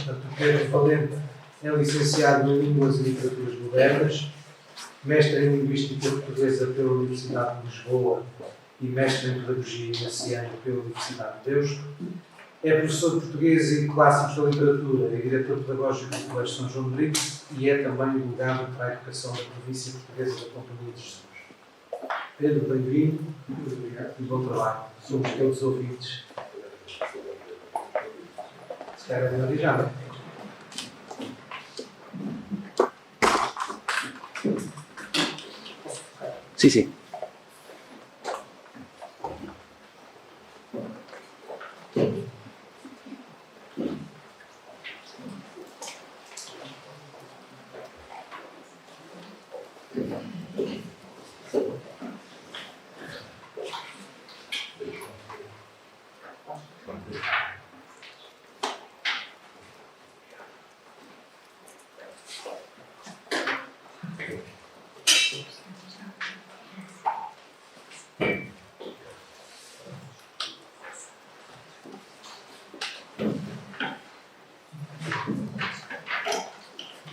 Portanto, o Pedro Valente é licenciado em Línguas e Literaturas Modernas, mestre em Linguística Portuguesa pela Universidade de Lisboa e mestre em Pedagogia Ignaciana pela Universidade de Deusto. É professor de Português e Clássicos da Literatura e diretor pedagógico do Colégio São João de Brito e é também o delegado para a Educação da Província Portuguesa da Companhia de Jesus. Pedro, bem-vindo e bom trabalho. Somos todos ouvintes. Se calhar é de já, não é? Sim, sim.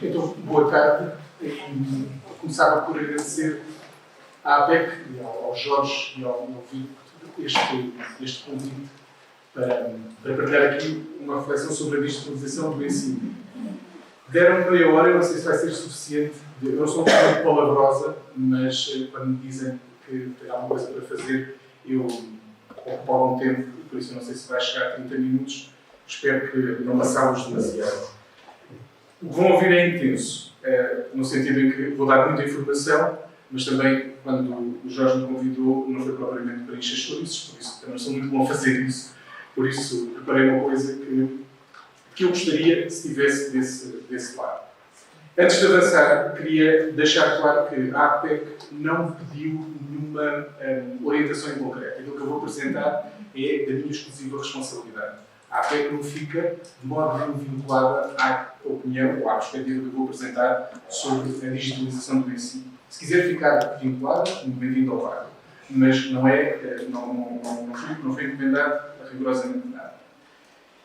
Então, boa tarde. Começava por agradecer à APEC, ao Jorge e ao Vitor este convite para partilhar aqui uma reflexão sobre a digitalização do ensino. Deram-me meia hora, eu não sei se vai ser suficiente. Eu não sou uma pessoa palavrosa, mas quando me dizem que há alguma coisa para fazer, eu ocupo algum tempo, e por isso eu não sei se vai chegar a 30 minutos. Espero que não passá-los demasiado. O que vão ouvir é intenso, no sentido em que vou dar muita informação, mas também, quando o Jorge me convidou, não foi propriamente para encher chouriços, por isso também não sou muito bom a fazer isso. Por isso, preparei uma coisa que eu gostaria se tivesse desse lado. Antes de avançar, queria deixar claro que a APEC não me pediu nenhuma orientação em concreto. Aquilo que eu vou apresentar é da minha exclusiva responsabilidade. A APEC não fica de modo nenhum vinculada à opinião ou à perspectiva que eu vou apresentar sobre a digitalização do ensino. Se quiser ficar vinculada, bem-vindo ao barco. Mas não foi encomendado a rigorosamente nada.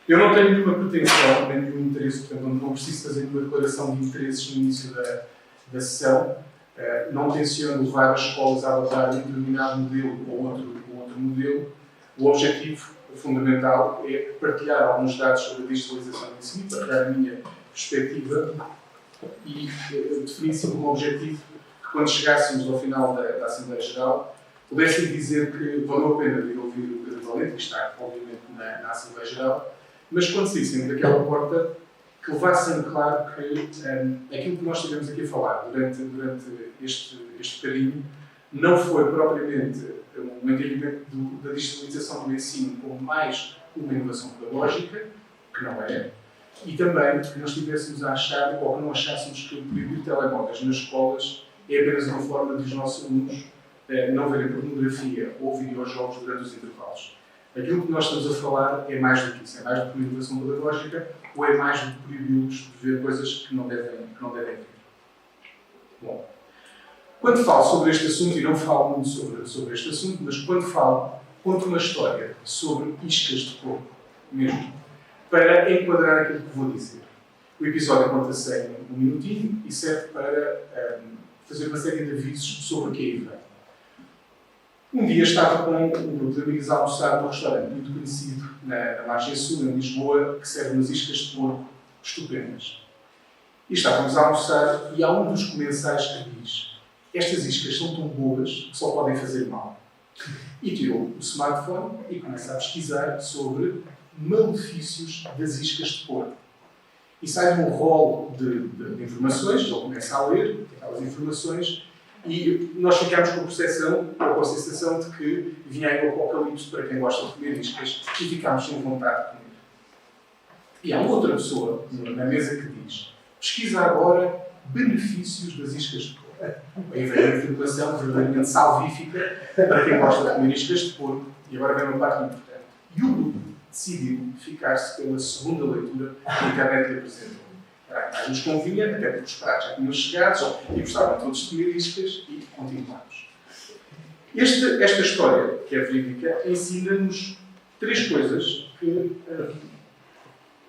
Eu não tenho nenhuma pretensão, nem nenhum interesse, portanto, não preciso fazer nenhuma declaração de interesses no início da sessão. Não tenciono levar as escolas a adotar um determinado modelo ou outro modelo. O objetivo fundamental é partilhar alguns dados sobre a digitalização do ensino, partilhar a minha perspectiva e definir-se como objetivo que, quando chegássemos ao final da Assembleia Geral, pudessem dizer que valeu a pena vir ouvir o Pedro Valente, que está, obviamente, na Assembleia Geral, mas quando saíssem daquela porta, que levassem claro que aquilo que nós estivemos aqui a falar durante este bocadinho não foi propriamente um entendimento da digitalização do ensino como mais uma inovação pedagógica, que não é, e também que nós estivéssemos a achar, ou que não achássemos que proibir telemóveis nas escolas é apenas uma forma de os nossos alunos não verem pornografia ou videojogos durante os intervalos. Aquilo que nós estamos a falar é mais do que isso, é mais do que uma inovação pedagógica ou é mais do que proibi-los de ver coisas que não devem ver. Bom, quando falo sobre este assunto, e não falo muito sobre este assunto, mas quando falo, conto uma história sobre iscas de porco, mesmo, para enquadrar aquilo que vou dizer. O episódio conta-se em um minutinho e serve para fazer uma série de avisos sobre o que aí vem. Um dia estava com um grupo de amigos a almoçar num restaurante muito conhecido na margem sul, em Lisboa, que serve umas iscas de porco estupendas. E estávamos a almoçar e há um dos comensais que diz: estas iscas são tão boas que só podem fazer mal. E tirou o smartphone e começa a pesquisar sobre malefícios das iscas de porco. E sai um rol de informações, ele começa a ler aquelas informações e nós ficámos com a percepção, ou com a sensação de que vinha aí o apocalipse para quem gosta de comer iscas e ficámos sem vontade de comer. E há outra pessoa na mesa que diz: pesquisa agora benefícios das iscas de porco. Aí vem a informação verdadeiramente salvífica para quem gosta de comer iscas de porco. E agora vem uma parte importante. E o grupo decidiu ficar-se pela segunda leitura que a internet lhe apresentou. Mas nos convinha, até porque os pratos já tinham chegado e gostavam todos de comer iscas e continuamos. Esta história, que é verídica, ensina-nos três coisas que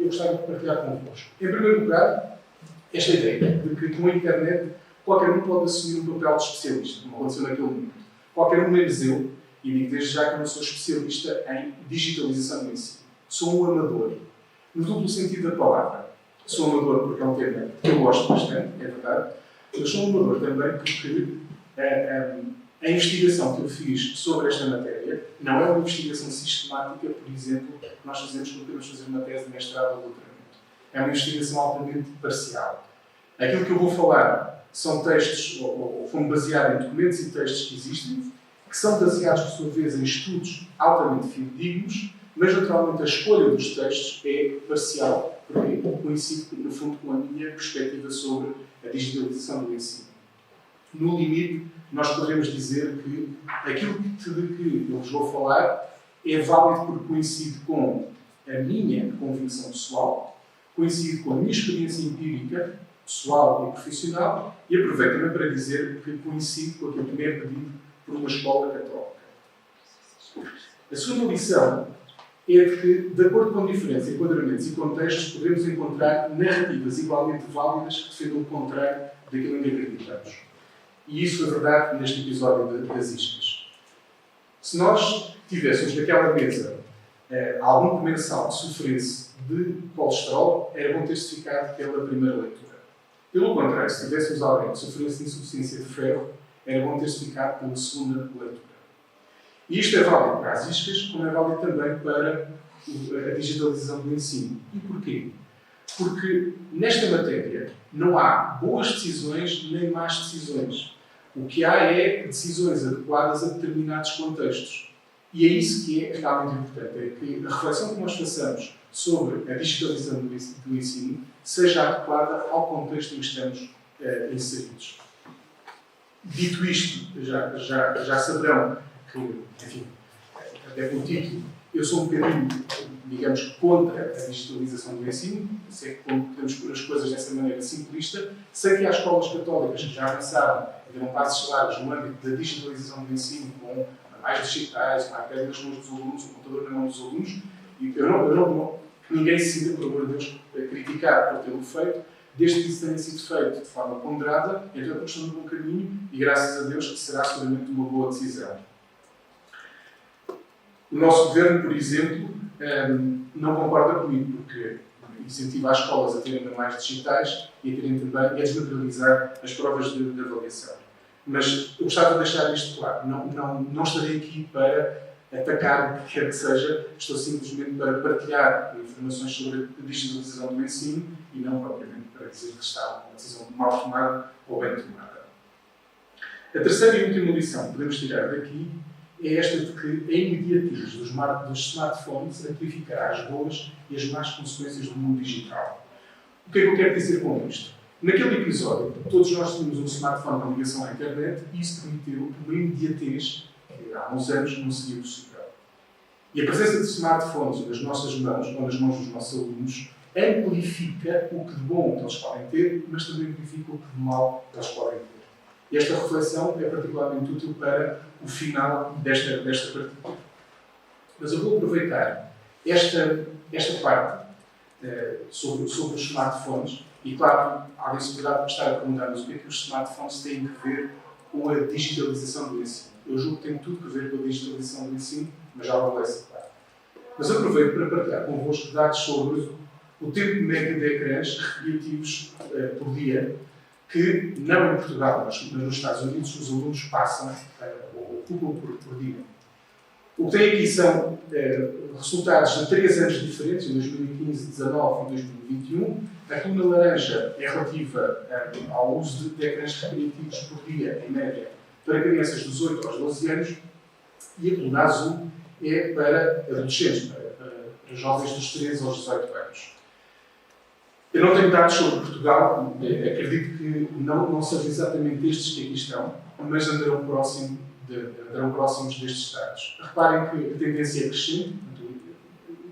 eu gostava de partilhar convosco. Em primeiro lugar, esta ideia de que com a internet qualquer um pode assumir um papel de especialista, como aconteceu naquele momento. Qualquer um menos eu, e digo desde já que eu não sou especialista em digitalização do ensino. Sou um amador, no duplo sentido da palavra. Sou amador porque é um tema que eu gosto bastante, é verdade, mas sou um amador também porque a investigação que eu fiz sobre esta matéria não é uma investigação sistemática, por exemplo, que nós fazemos quando queremos fazer uma tese de mestrado ou doutoramento. É uma investigação altamente parcial. Aquilo que eu vou falar são textos, ou foram baseados em documentos e textos que existem, que são baseados, por sua vez, em estudos altamente fidedignos, mas, naturalmente, a escolha dos textos é parcial, porque coincide, no fundo, com a minha perspectiva sobre a digitalização do ensino. No limite, nós podemos dizer que aquilo de que eu vos vou falar é válido porque coincide com a minha convicção pessoal, coincide com a minha experiência empírica, pessoal e profissional, e aproveito também para dizer que coincide com aquilo que me é pedido por uma escola católica. A segunda lição é de que, de acordo com diferentes enquadramentos e contextos, podemos encontrar narrativas igualmente válidas que defendam o contrário daquilo em que acreditamos. E isso é verdade neste episódio das iscas. Se nós tivéssemos naquela mesa algum comensal que sofresse de colesterol, era bom ter-se ficado pela primeira leitura. Pelo contrário, se tivéssemos alguém que sofresse de insuficiência de ferro, era bom ter-se ficado pela segunda leitura. E isto é válido para as iscas, como é válido também para a digitalização do ensino. E porquê? Porque nesta matéria não há boas decisões nem más decisões. O que há é decisões adequadas a determinados contextos. E é isso que é realmente importante, é que a reflexão que nós façamos sobre a digitalização do ensino seja adequada ao contexto em que estamos inseridos. Dito isto, já saberão que, enfim, até pelo título, eu sou um bocadinho, digamos, contra a digitalização do ensino. Sei que podemos pôr as coisas dessa maneira simplista. Sei que há escolas católicas que já avançaram e deram passos largos no âmbito da digitalização do ensino, com mais digitais, com a iPad nas mãos dos alunos, o computador na mão dos alunos. E eu não que ninguém se sinta, por amor de Deus, criticar por tê-lo feito, desde que isso tenha sido feito de forma ponderada, então é uma questão de bom caminho e, graças a Deus, será seguramente uma boa decisão. O nosso governo, por exemplo, não concorda comigo, porque incentiva as escolas a terem ainda mais digitais e a terem também a desmaterializar as provas de avaliação. Mas eu gostava de deixar isto claro. Não estarei aqui para atacar o que quer que seja, estou simplesmente para partilhar informações sobre a digitalização do ensino e não propriamente para dizer que está uma decisão mal tomada ou bem tomada. A terceira e última lição que podemos tirar daqui é esta de que a imediatez dos smartphones amplificará as boas e as más consequências do mundo digital. O que é que eu quero dizer com isto? Naquele episódio, todos nós tínhamos um smartphone com ligação à internet e isso permitiu uma imediatez que há uns anos não seria possível. E a presença de smartphones nas nossas mãos, ou nas mãos dos nossos alunos, amplifica o que de bom eles podem ter, mas também amplifica o que de mal eles podem ter. E esta reflexão é particularmente útil para o final desta partida. Mas eu vou aproveitar esta parte sobre os smartphones e, claro, alguém se poderá estar a perguntar, mas o que é que os smartphones têm a ver com a digitalização do ensino? Eu julgo que tem tudo a ver com a digitalização do ensino, mas já vou ser claro. Mas aproveito para partilhar convosco dados sobre o tempo médio de ecrãs recreativos por dia, que não em Portugal, mas nos Estados Unidos, os alunos passam ou ocupam por dia. O que tem aqui são resultados de 3 anos diferentes, em 2015, 2019 e 2021. A coluna laranja é relativa ao uso de ecrãs recreativos por dia, em média, para crianças dos 8 aos 12 anos, e a coluna azul é para adolescentes, para jovens dos 13 aos 18 anos. Eu não tenho dados sobre Portugal, acredito que não sejam exatamente estes que aqui estão, mas andarão próximos destes dados. Reparem que a tendência é crescente,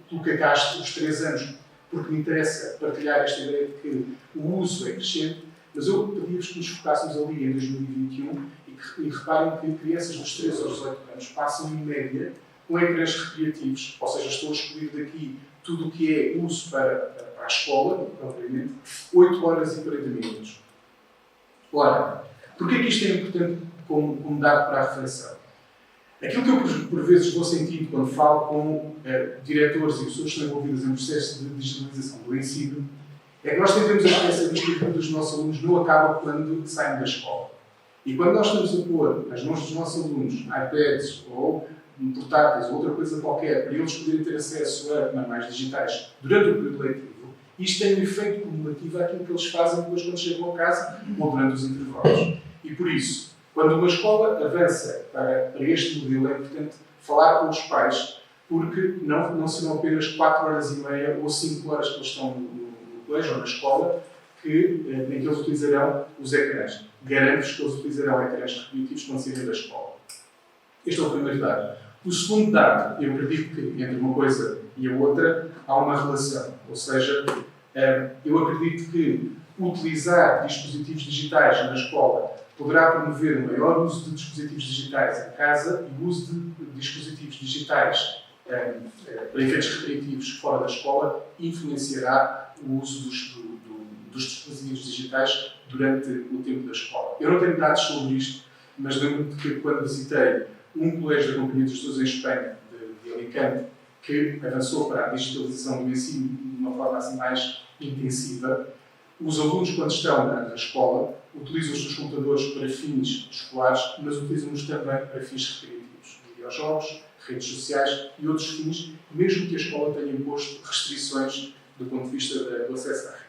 coloquei os 3 anos, porque me interessa partilhar esta ideia de que o uso é crescente, mas eu pedia-vos que nos focássemos ali em 2021 e reparem que crianças dos 13 aos 18 anos passam, em média, com ecrãs recreativos, ou seja, estou a excluir daqui tudo o que é uso para a escola, propriamente, 8 horas e 40 minutos. Ora, porquê que isto é importante como dado para a reflexão? Aquilo que eu, por vezes, vou sentindo quando falo com diretores e pessoas que estão envolvidas em processo de digitalização do ensino, é que nós tentamos a experiência de que a vida dos nossos alunos não acaba quando saem da escola. E quando nós estamos a pôr nas mãos dos nossos alunos iPads ou portáteis ou outra coisa qualquer para eles poderem ter acesso a manuais digitais durante o período letivo, isto tem um efeito cumulativo àquilo que eles fazem depois quando chegam a casa ou durante os intervalos. E por isso, quando uma escola avança para este modelo, é importante falar com os pais, porque não serão apenas 4 horas e meia ou 5 horas que eles estão no colégio ou na escola em que eles utilizarão os ecrãs. Garanto-vos que eles utilizarão ecrãs recreativos quando saírem da escola. Este é o primeiro dado. O segundo dado, eu acredito que entre uma coisa e a outra há uma relação. Ou seja, eu acredito que utilizar dispositivos digitais na escola poderá promover o maior uso de dispositivos digitais em casa e o uso de dispositivos digitais para efeitos recreativos fora da escola influenciará o uso dos dispositivos digitais durante o tempo da escola. Eu não tenho dados sobre isto, mas lembro-me de que quando visitei um colégio da Companhia de Jesus em Espanha, de Alicante, que avançou para a digitalização do ensino de uma forma assim mais intensiva, os alunos, quando estão na escola, utilizam os seus computadores para fins escolares, mas utilizam-nos também para fins recreativos, videojogos, redes sociais e outros fins, mesmo que a escola tenha imposto restrições do ponto de vista do acesso à rede.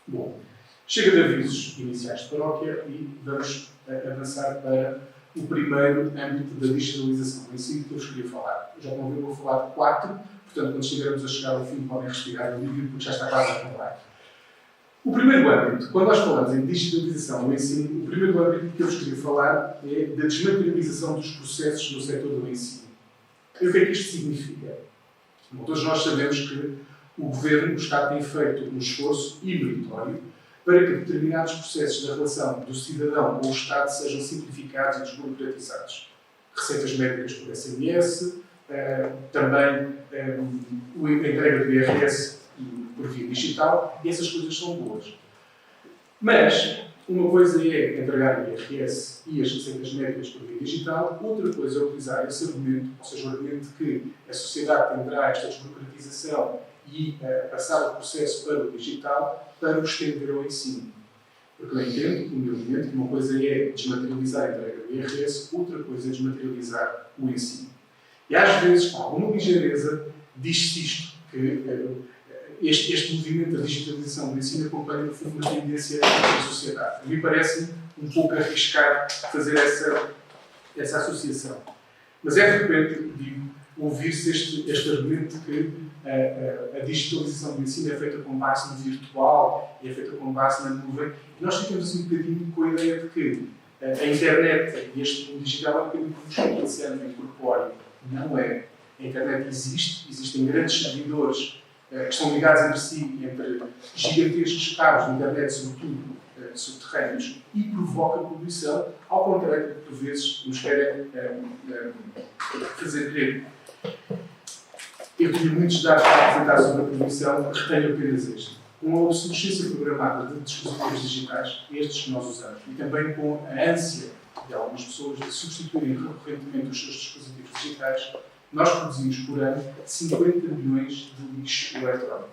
Bom, chega de avisos iniciais de paróquia e vamos avançar para o primeiro âmbito da digitalização do ensino que eu vos queria falar. Eu já não vou falar de 4, portanto, quando estivermos a chegar ao fim, podem respirar o vídeo, porque já está quase a acabar. O primeiro âmbito, quando nós falamos em digitalização do ensino, o primeiro âmbito que eu vos queria falar é da desmaterialização dos processos no setor do ensino. E o que é que isto significa? Bom, todos nós sabemos que o Governo, o Estado, tem feito um esforço e meritório para que determinados processos da relação do cidadão com o Estado sejam simplificados e desburocratizados. Receitas médicas por SMS, também a entrega do IRS por via digital, e essas coisas são boas. Mas uma coisa é entregar o IRS e as receitas médicas por via digital, outra coisa é utilizar esse argumento, ou seja, o argumento de que a sociedade tenderá esta desburocratização e passar o processo para o digital para o estender ao ensino. Porque eu entendo, humildemente, que uma coisa é desmaterializar a entrega do IRS, outra coisa é desmaterializar o ensino. E às vezes, com alguma ligeireza, diz-se isto, que este movimento da digitalização do ensino acompanha, no fundo, uma tendência da sociedade. A mim parece um pouco arriscado fazer essa associação. Mas é frequente, digo, ouvir-se este argumento de que a digitalização do ensino é feita com base no virtual e é feita com base na nuvem. E nós ficamos assim um bocadinho com a ideia de que a internet e este mundo digital é um bocadinho como um oceano incorpóreo. Não é. A internet existem grandes servidores que estão ligados entre si, entre gigantescos cabos de internet, sobretudo subterrâneos, e provoca poluição, ao contrário do que por vezes nos querem fazer crer. Eu tinha muitos dados para apresentar sobre a poluição, retenho apenas este. Com a obsolescência programada de dispositivos digitais, estes que nós usamos, e também com a ânsia de algumas pessoas de substituírem recorrentemente os seus dispositivos digitais, nós produzimos por ano 50 milhões de lixo eletrónico.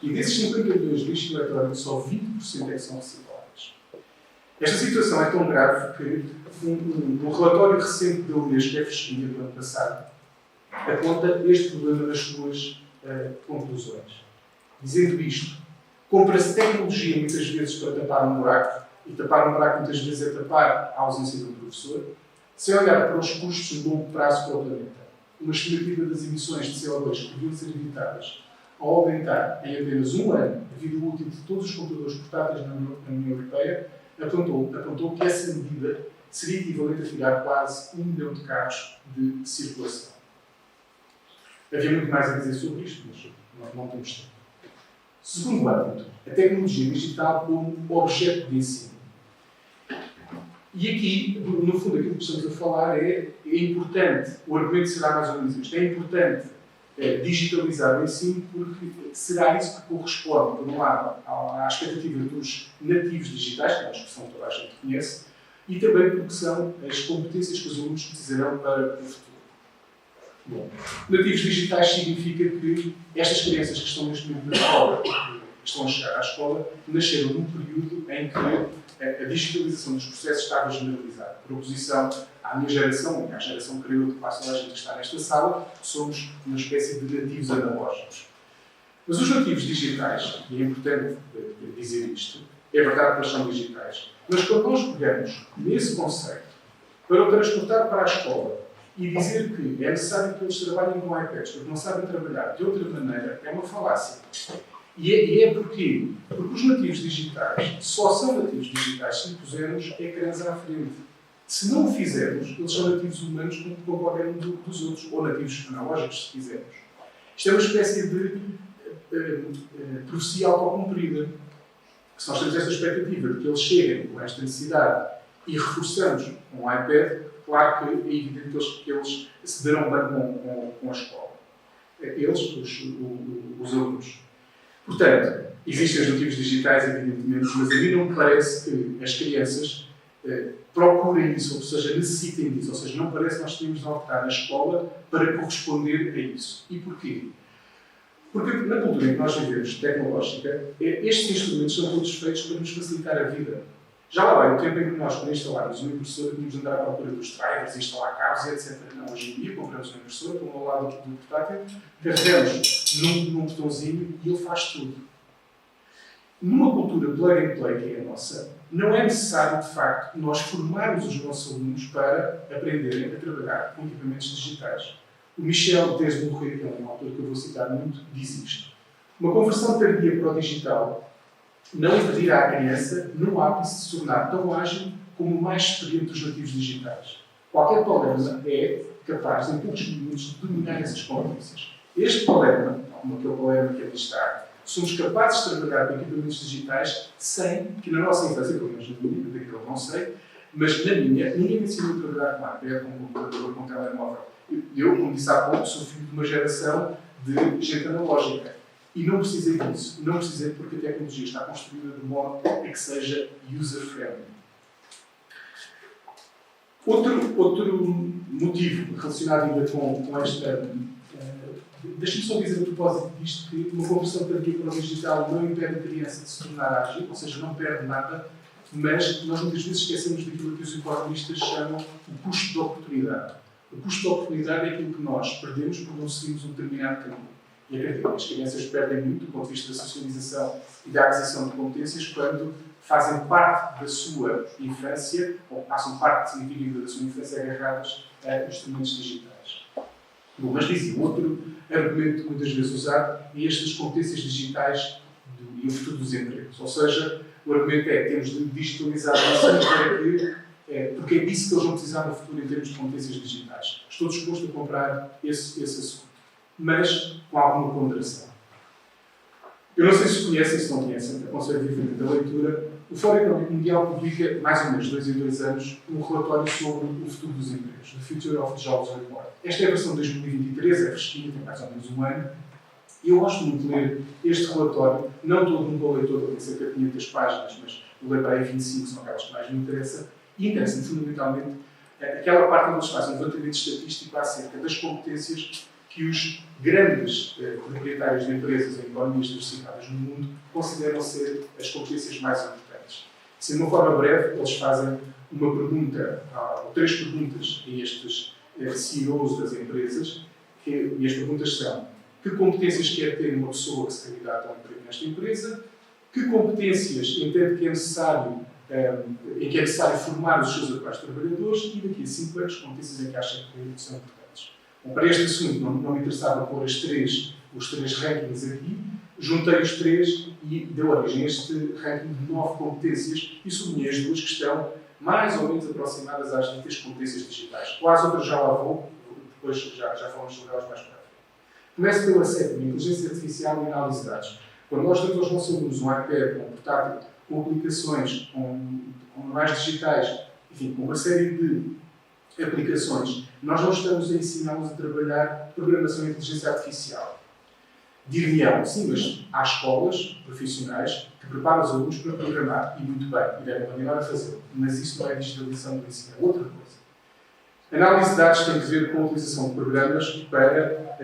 E desses 50 milhões de lixo eletrónico, só 20% é que são recicláveis. Esta situação é tão grave que um relatório recente da Unesco, que é fresquinha do ano passado, aponta este problema nas suas conclusões. Dizendo isto, compra-se tecnologia muitas vezes para tapar um buraco, e tapar um buraco muitas vezes é tapar a ausência do professor, sem olhar para os custos de longo prazo para o planeta. Uma estimativa das emissões de CO2 que podiam ser evitadas ao aumentar em apenas um ano a vida útil de todos os computadores portáteis na União Europeia, apontou que essa medida seria equivalente a tirar quase 1 milhão de carros de circulação. Havia muito mais a dizer sobre isto, mas não temos tempo. Segundo âmbito, a tecnologia digital como objeto de ensino. E aqui, no fundo, aquilo que estamos a falar é importante, o argumento será mais ou menos isto, é importante digitalizar o ensino, porque será isso que corresponde, por um lado, à expectativa dos nativos digitais, que é uma expressão que toda a gente conhece, e também porque são as competências que os alunos precisarão para o futuro. Bom, nativos digitais significa que estas crianças que estão neste momento na escola, que estão a chegar à escola, nasceram num período em que a digitalização dos processos estava generalizada. Por oposição à minha geração, e à geração creio que quase toda a gente que está nesta sala, somos uma espécie de nativos analógicos. Mas os nativos digitais, e é importante dizer isto, é verdade que eles são digitais, mas quando nós pegamos nesse conceito para o transportar para a escola e dizer que é necessário que eles trabalhem com iPads porque não sabem trabalhar de outra maneira, é uma falácia. E é porquê? Porque os nativos digitais só são nativos digitais se pusermos ecrãs à frente. Se não o fizermos, eles são nativos humanos como qualquer um dos outros, ou nativos analógicos, se quisermos. Isto é uma espécie de profecia autocumprida. Se nós temos esta expectativa de que eles cheguem com esta necessidade e reforçamos com o iPad, claro que é evidente que eles se darão bem com a escola. Eles, os alunos. Portanto, existem os nativos digitais, evidentemente, mas a mim não me parece que as crianças procurem isso, ou seja, necessitem disso. Ou seja, não parece que nós tenhamos de optar na escola para corresponder a isso. E porquê? Porque na cultura em que nós vivemos, tecnológica, estes instrumentos são todos feitos para nos facilitar a vida. Já lá vai o tempo em que nós, para instalarmos uma impressora, tínhamos de andar à procura dos drivers, instalar cabos e etc. Não, hoje em dia, compramos uma impressora, como ao lado do portátil, carregamos num botãozinho e ele faz tudo. Numa cultura plug and play, que é a nossa, não é necessário, de facto, nós formarmos os nossos alunos para aprenderem a trabalhar com equipamentos digitais. O Michel Desbourré, que é um autor que eu vou citar muito, diz isto. Uma conversão tardia para o digital não impedirá a criança, no ápice, de se tornar tão ágil como o mais experiente dos nativos digitais. Qualquer palerma é capaz, em poucos minutos, de dominar essas competências. Este palerma, como aquele palerma que ali está, somos capazes de trabalhar com equipamentos digitais sem que na nossa infância, pelo menos na minha, daquilo eu não sei, mas na minha, ninguém me ensinou a trabalhar com iPad, com computador, com telemóvel. Eu, como disse há pouco, sou filho de uma geração de gente analógica. E não precisei disso. Não precisei porque a tecnologia está construída de modo a que seja user-friendly. Outro motivo relacionado ainda com esta... Deixa-me só dizer a propósito disto que uma conversão tardia para o digital não impede a criança de se tornar ágil, ou seja, não perde nada, mas nós muitas vezes esquecemos daquilo que os economistas chamam o custo de oportunidade. O custo de oportunidade é aquilo que nós perdemos por não seguirmos um determinado caminho. E acredito, as crianças perdem muito do ponto de vista da socialização e da aquisição de competências quando fazem parte da sua infância, ou passam parte significativa da sua infância agarradas a instrumentos digitais. Bom, mas dizia, outro argumento muitas vezes usado é este das competências digitais e o futuro dos empregos. Ou seja, o argumento é que temos de digitalizar o ensino para que, porque é disso que eles vão precisar no futuro em termos de competências digitais. Estou disposto a comprar esse assunto, mas com alguma ponderação. Eu não sei se conhecem, se não conhecem, aconselho vivamente a leitura. O Fórum Económico Mundial publica, mais ou menos 2 em 2 anos, um relatório sobre o futuro dos empregos, The Future of Jobs Report. Esta é a versão de 2023, é fresquinha, tem mais ou menos um ano. E eu gosto muito de ler este relatório, não todo, nunca o leio todo, tem cerca de 500 páginas, mas o leio para aí 25, são aquelas que mais me interessam. E interessa-me fundamentalmente aquela parte onde eles fazem um levantamento estatístico acerca das competências que os grandes proprietários de empresas em economias diversificadas no mundo consideram ser as competências mais importantes. Se de uma forma breve, eles fazem uma pergunta, ou 3 perguntas a estes CEOs das empresas, e as perguntas são: que competências quer ter uma pessoa que se candidata a um emprego nesta empresa? Que competências entende que é necessário, em que é necessário formar os seus atuais trabalhadores? E daqui a 5 anos, competências em que acha que são importantes. Bom, para este assunto não me interessava pôr os três rankings aqui, juntei os 3 e deu origem a este ranking de 9 competências e sublinhei as 2 que estão mais ou menos aproximadas às ditas competências digitais. Com as outras já lá vou, depois já falamos sobre elas mais para frente. Começo pela 7ª, inteligência artificial e análise de dados. Quando nós damos aos nossos alunos um iPad, um portátil, com aplicações, com manuais digitais, enfim, com uma série de aplicações. Nós não estamos a ensiná-los a trabalhar programação e inteligência artificial. Dir-me-ão, sim, mas há escolas profissionais que preparam os alunos para programar, e muito bem, e devem continuar a fazê-lo. Mas isso não é digitalização do ensino, é outra coisa. Análise de dados tem que ver com a utilização de programas para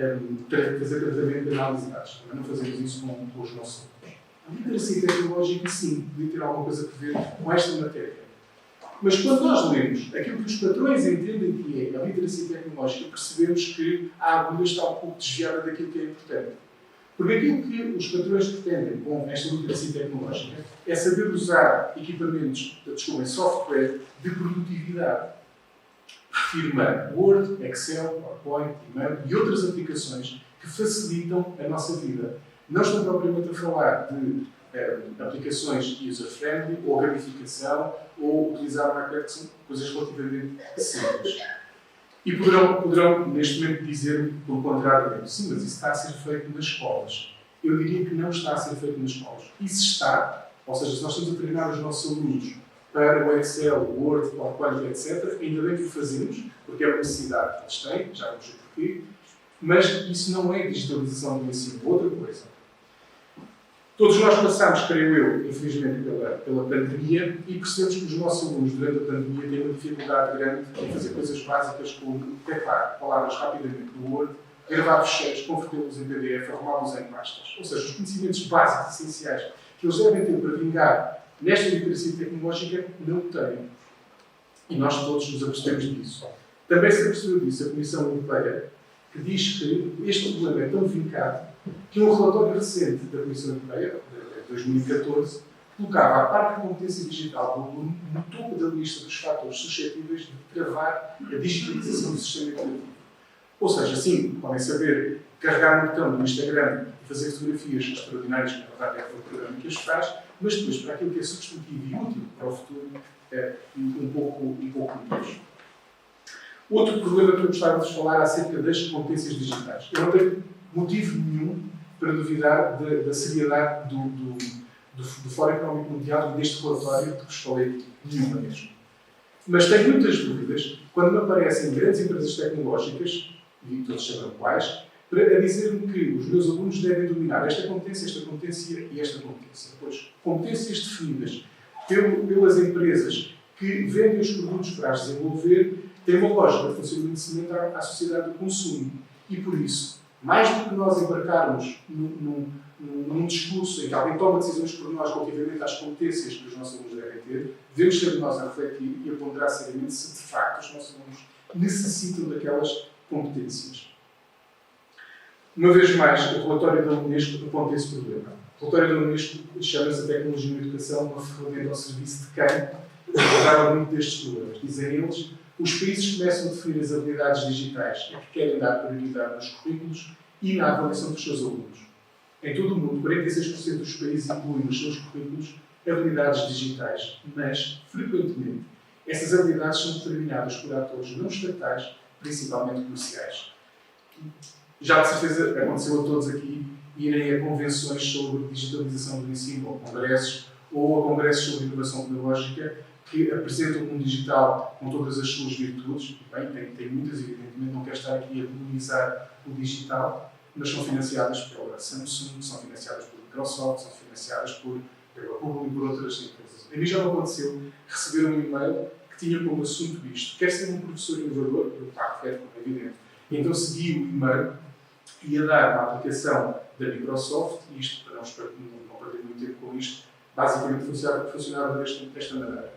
fazer tratamento de análise de dados. Também não fazemos isso com os nossos alunos. A literacia tecnológica, sim, podia ter alguma coisa a ver com esta matéria. Mas quando nós lemos aquilo que os patrões entendem que é a literacia tecnológica, percebemos que a agulha está um pouco desviada daquilo que é importante. Porque aquilo que os patrões pretendem com esta literacia tecnológica é saber usar equipamentos, software de produtividade. Refiro-me Word, Excel, PowerPoint, e-mail e outras aplicações que facilitam a nossa vida. Não estou propriamente a falar de aplicações user-friendly, ou gamificação, ou utilizar marketing, que são coisas relativamente simples. E poderão neste momento, dizer, pelo contrário, sim, mas isso está a ser feito nas escolas. Eu diria que não está a ser feito nas escolas. Isso está, ou seja, se nós estamos a treinar os nossos alunos para o Excel, o Word, o PowerPoint, etc., ainda bem que o fazemos, porque é uma necessidade que eles têm, já vamos ver porquê, mas isso não é digitalização do ensino, outra coisa. Todos nós passamos, creio eu, infelizmente, pela pandemia e percebemos que os nossos alunos, durante a pandemia, têm uma dificuldade grande em fazer coisas básicas como declarar palavras rapidamente no Word, gravar ficheiros, convertê-los em PDF, arrumá-los em pastas. Ou seja, os conhecimentos básicos, essenciais, que eles devem ter para vingar nesta literacia tecnológica, não têm. E nós todos nos apercebemos disso. Também se apercebeu disso a Comissão Europeia, que diz que este problema é tão vincado que um relatório recente da Comissão Europeia, de 2014, colocava a parte de competência digital do aluno no topo da lista dos fatores suscetíveis de travar a digitalização do sistema educativo. Ou seja, sim, podem saber carregar no botão do Instagram e fazer fotografias extraordinárias, que na verdade é o programa que as faz, mas depois, para aquilo que é substantivo e útil para o futuro, é um pouco menos. Outro problema que eu gostava de falar acerca das competências digitais. Eu não tenho motivo nenhum para duvidar da seriedade do Fórum Económico Mundial e deste relatório de que vos falei aqui. Nenhuma mesmo. Mas tenho muitas dúvidas quando me aparecem grandes empresas tecnológicas, e todos saberão quais, a dizer-me que os meus alunos devem dominar esta competência e esta competência. Pois, competências definidas pelas empresas que vendem os produtos para as desenvolver têm uma lógica de funcionamento à sociedade do consumo. E por isso, mais do que nós embarcarmos num discurso em que alguém toma decisões por nós relativamente às competências que os nossos alunos devem ter, devemos ser nós a refletir e a ponderar seriamente se de facto os nossos alunos necessitam daquelas competências. Uma vez mais, o relatório da Unesco aponta esse problema. O relatório da Unesco chama-se a tecnologia na educação uma ferramenta ao serviço de quem trata muito destes problemas. Dizem eles, os países começam a definir as habilidades digitais a que querem dar prioridade nos currículos e na avaliação dos seus alunos. Em todo o mundo, 46% dos países incluem nos seus currículos habilidades digitais, mas, frequentemente, essas habilidades são determinadas por atores não estatais, principalmente comerciais. Já de certeza aconteceu a todos aqui irem a convenções sobre digitalização do ensino, ou a congressos sobre inovação pedagógica, que apresentam um digital com todas as suas virtudes. Bem, tem muitas, evidentemente, não quero estar aqui a demonizar o digital, mas são financiadas pela Samsung, são financiadas por Microsoft, são financiadas pela Google e por outras empresas. A mim já me aconteceu receber um e-mail que tinha como assunto isto. Quer ser um professor inovador? Eu pago, como é evidente. E então segui o e-mail e ia dar uma aplicação da Microsoft, e isto, para não perder muito tempo com isto, basicamente funcionava desta maneira.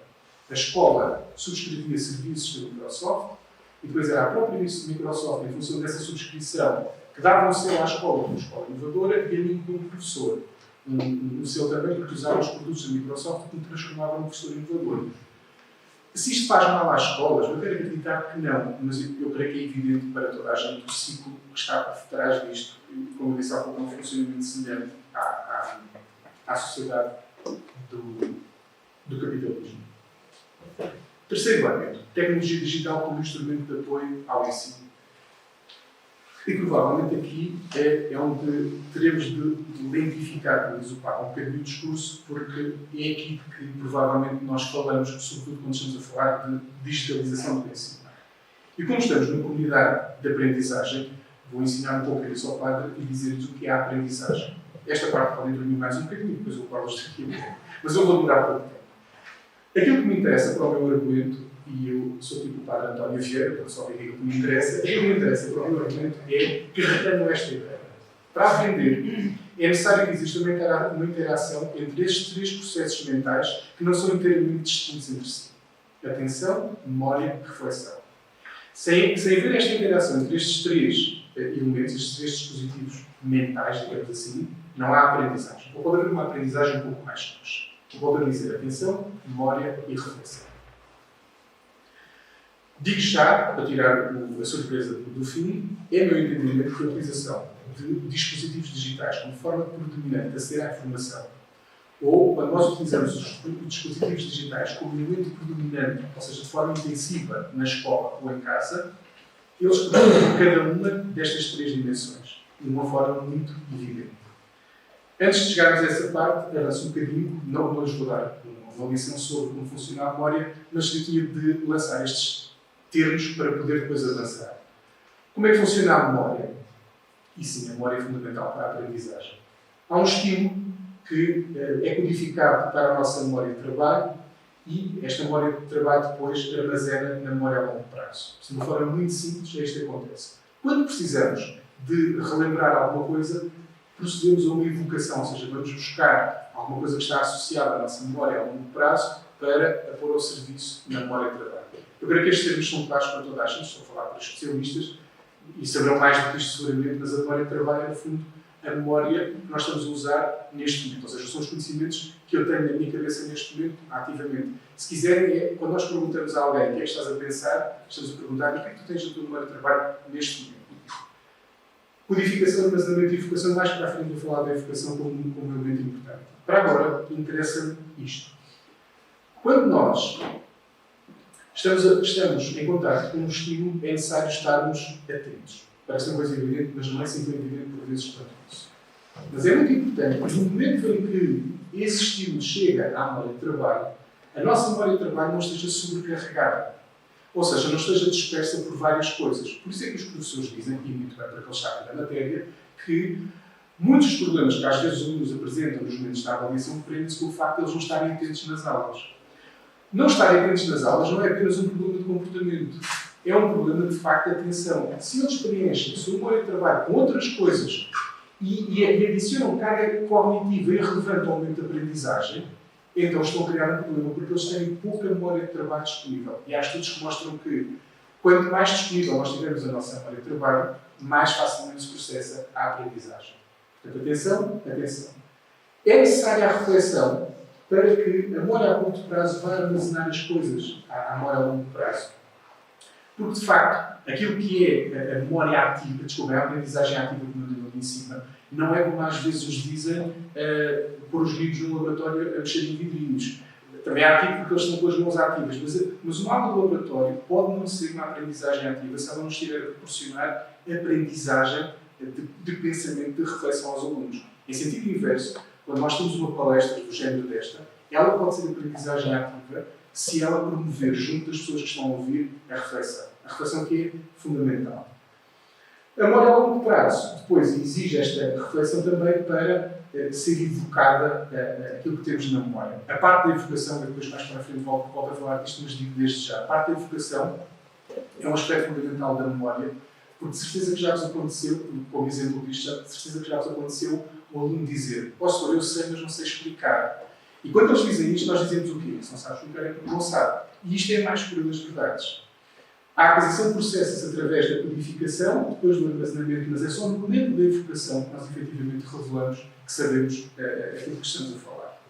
A escola subscrevia serviços da Microsoft e depois era a própria Microsoft, em função dessa subscrição, que dava um selo à escola como escola inovadora e a mim como professor. Um selo também que usava os produtos da Microsoft que me transformava num professor inovador. Se isto faz mal às escolas, eu quero acreditar que não, mas eu creio que é evidente para toda a gente o ciclo que está por trás disto. Como eu disse há pouco, é um funcionamento semelhante à sociedade do capitalismo. Terceiro âmbito, tecnologia digital como instrumento de apoio ao ensino. E provavelmente aqui é onde teremos de lentificar, como diz o Paco, um bocadinho o discurso, porque é aqui que provavelmente nós falamos, sobretudo quando estamos a falar de digitalização do ensino. E como estamos numa comunidade de aprendizagem, vou ensinar um pouco isso ao padre e dizer-lhes o que é a aprendizagem. Esta parte podem dormir mais um bocadinho, depois eu falo-vos daqui a pouco. Mas eu vou demorar pouco tempo. Aquilo que me interessa para o meu argumento, e eu sou tipo o padre António Vieira, porque só digo o que me interessa, aquilo que me interessa para o meu argumento é que retenham esta ideia. Para aprender, é necessário que exista uma interação entre estes três processos mentais que não são inteiramente distintos entre si. Atenção, memória e reflexão. Sem haver esta interação entre estes três elementos, estes três dispositivos mentais, digamos assim, não há aprendizagem. Ou pode haver uma aprendizagem um pouco mais simples. Volto a dizer, atenção, memória e reflexão. Digo já, para tirar a surpresa do fim, é meu entendimento que a utilização de dispositivos digitais como forma predominante de aceder à informação, ou quando nós utilizamos os dispositivos digitais como elemento predominante, ou seja, de forma intensiva na escola ou em casa, eles predominam cada uma destas três dimensões, de uma forma muito evidente. Antes de chegarmos a essa parte, avanço um bocadinho, não vou dar uma lição sobre como funciona a memória, mas gostaria de lançar estes termos para poder depois avançar. Como é que funciona a memória? E sim, a memória é fundamental para a aprendizagem. Há um estímulo que é codificado para a nossa memória de trabalho e esta memória de trabalho depois armazena na memória a longo prazo. De uma forma muito simples, é isto que acontece. Quando precisamos de relembrar alguma coisa, procedemos a uma evocação, ou seja, vamos buscar alguma coisa que está associada à nossa memória a longo prazo para a pôr ao serviço na memória de trabalho. Eu creio que estes termos são claros para toda a gente, estou a falar para especialistas, e saberão mais do que isto seguramente, mas a memória de trabalho é, no fundo, a memória que nós estamos a usar neste momento. Ou seja, são os conhecimentos que eu tenho na minha cabeça neste momento, ativamente. Se quiserem, quando nós perguntamos a alguém o que é que estás a pensar, estamos a perguntar o que é que tu tens na tua memória de trabalho neste momento. Codificação, armazenamento e evocação, mais para a frente vou falar da evocação como um elemento importante. Para agora, interessa-me isto. Quando nós estamos em contato com um estímulo, é necessário estarmos atentos. Parece uma coisa evidente, mas não é sempre evidente por vezes quanto isso. Mas é muito importante, no momento em que esse estímulo chega à memória de trabalho, a nossa memória de trabalho não esteja sobrecarregada. Ou seja, não esteja dispersa por várias coisas. Por isso é que os professores dizem, e muito bem para aqueles que sabem da matéria, que muitos dos problemas que às vezes os alunos apresentam nos momentos da avaliação prendem-se com o facto de eles não estarem atentos nas aulas. Não estarem atentos nas aulas não é apenas um problema de comportamento. É um problema de facto de atenção. Se eles preenchem a sua memória de trabalho com outras coisas e adicionam carga cognitiva irrelevante ao momento da aprendizagem, então estão a criar um problema, porque eles têm pouca memória de trabalho disponível. E há estudos que mostram que, quanto mais disponível nós tivermos a nossa memória de trabalho, mais facilmente se processa a aprendizagem. Portanto, atenção, atenção. É necessária a reflexão para que a memória a curto prazo vá armazenar as coisas à memória a longo prazo. Porque, de facto, aquilo que é a memória ativa, desculpa, a aprendizagem ativa, como eu digo ali em cima, não é como às vezes nos dizem pôr os vidros no laboratório a mexer em vidrinhos. Também é ativo porque eles estão com as mãos ativas, mas uma aula de laboratório pode não ser uma aprendizagem ativa se ela não estiver a proporcionar aprendizagem de pensamento, de reflexão aos alunos. Em sentido inverso, quando nós temos uma palestra do género desta, ela pode ser aprendizagem ativa se ela promover junto das pessoas que estão a ouvir a reflexão. A reflexão que é fundamental. A memória a longo prazo depois exige esta reflexão também para ser evocada aquilo que temos na memória. A parte da evocação, depois mais para a frente volto a falar disto, mas digo desde já. A parte da evocação é um aspecto fundamental da memória, porque de certeza que já vos aconteceu, como exemplo disto, de certeza que já vos aconteceu o aluno dizer: "Ó senhor, eu sei, mas não sei explicar." E quando eles dizem isto, nós dizemos o quê? Se não sabe explicar é porque não sabe. E isto é mais pura das verdades. A aquisição processa-se através da codificação, depois do armazenamento, mas é só no momento da evocação que nós efetivamente revelamos que sabemos aquilo que estamos a falar.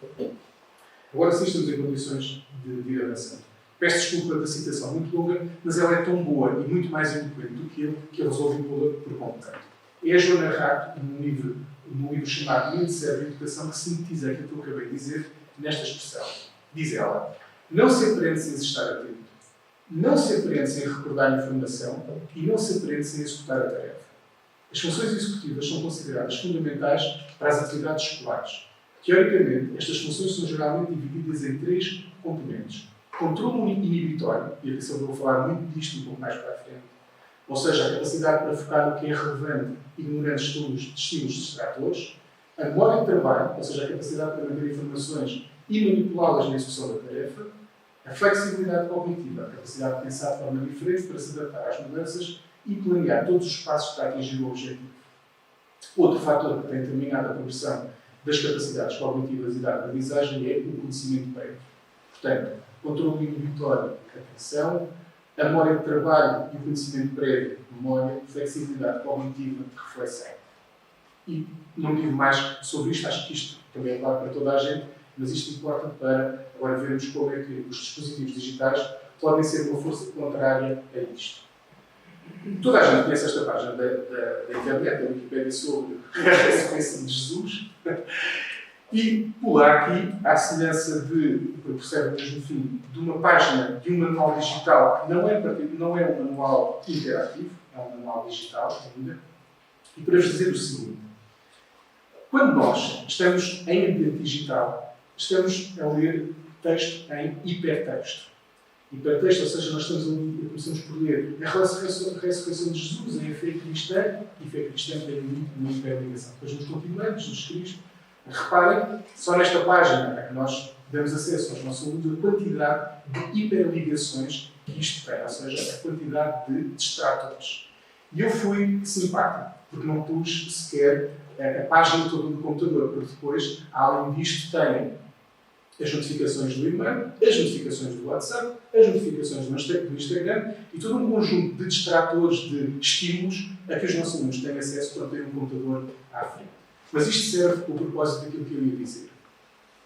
Agora sim estamos em condições de ir avançando. Peço desculpa da citação muito longa, mas ela é tão boa e muito mais eloquente do que eu resolvi pô-la por completo. É a Joana Rato, num livro chamado Mente, Cérebro e Educação, que sintetiza aquilo que eu acabei de dizer nesta expressão. Diz ela: não se aprende sem estar atento, não se aprende sem recordar a informação e não se aprende sem executar a tarefa. As funções executivas são consideradas fundamentais para as atividades escolares. Teoricamente, estas funções são geralmente divididas em três componentes: controle inibitório, e atenção que eu vou falar muito disto um pouco mais para a frente, ou seja, a capacidade para focar no que é relevante, ignorando estímulos distratores, a memória de trabalho, ou seja, a capacidade para manter informações e manipulá-las na execução da tarefa, a flexibilidade cognitiva, a capacidade de pensar de forma diferente para se adaptar às mudanças e planear todos os passos para atingir o objetivo. Outro fator que tem determinado a progressão das capacidades cognitivas e da aprendizagem é o conhecimento prévio. Portanto, controle inibitório, atenção, a memória de trabalho e o conhecimento prévio, memória, flexibilidade cognitiva, reflexão. E não digo mais sobre isto, acho que isto também é claro para toda a gente, mas isto importa para agora vermos como é que os dispositivos digitais podem ser uma força contrária a isto. Toda a gente conhece esta página da internet, da Wikipédia, sobre a ressurreição de Jesus. E pular aqui, à semelhança de, o que eu percebo mesmo no fim, de uma página de um manual digital, que não é um manual interativo, é um manual digital ainda, e para vos dizer o seguinte: quando nós estamos em ambiente digital, estamos a ler texto em hipertexto. Hipertexto, ou seja, nós começamos por ler a ressurreição de Jesus em fé cristã, e fé cristã tem uma hiperligação. Depois nos continuamos, nos Cristo. Reparem, só nesta página é que nós damos acesso aos nossos alunos a quantidade de hiperligações que isto tem, ou seja, a quantidade de distratores. E eu fui simpático, porque não pus sequer a página toda do computador, porque depois, além disto, tem as notificações do e-mail, as notificações do WhatsApp, as notificações do Instagram e todo um conjunto de distratores, de estímulos a que os nossos alunos têm acesso quando têm um computador à frente. Mas isto serve para o propósito daquilo que eu ia dizer.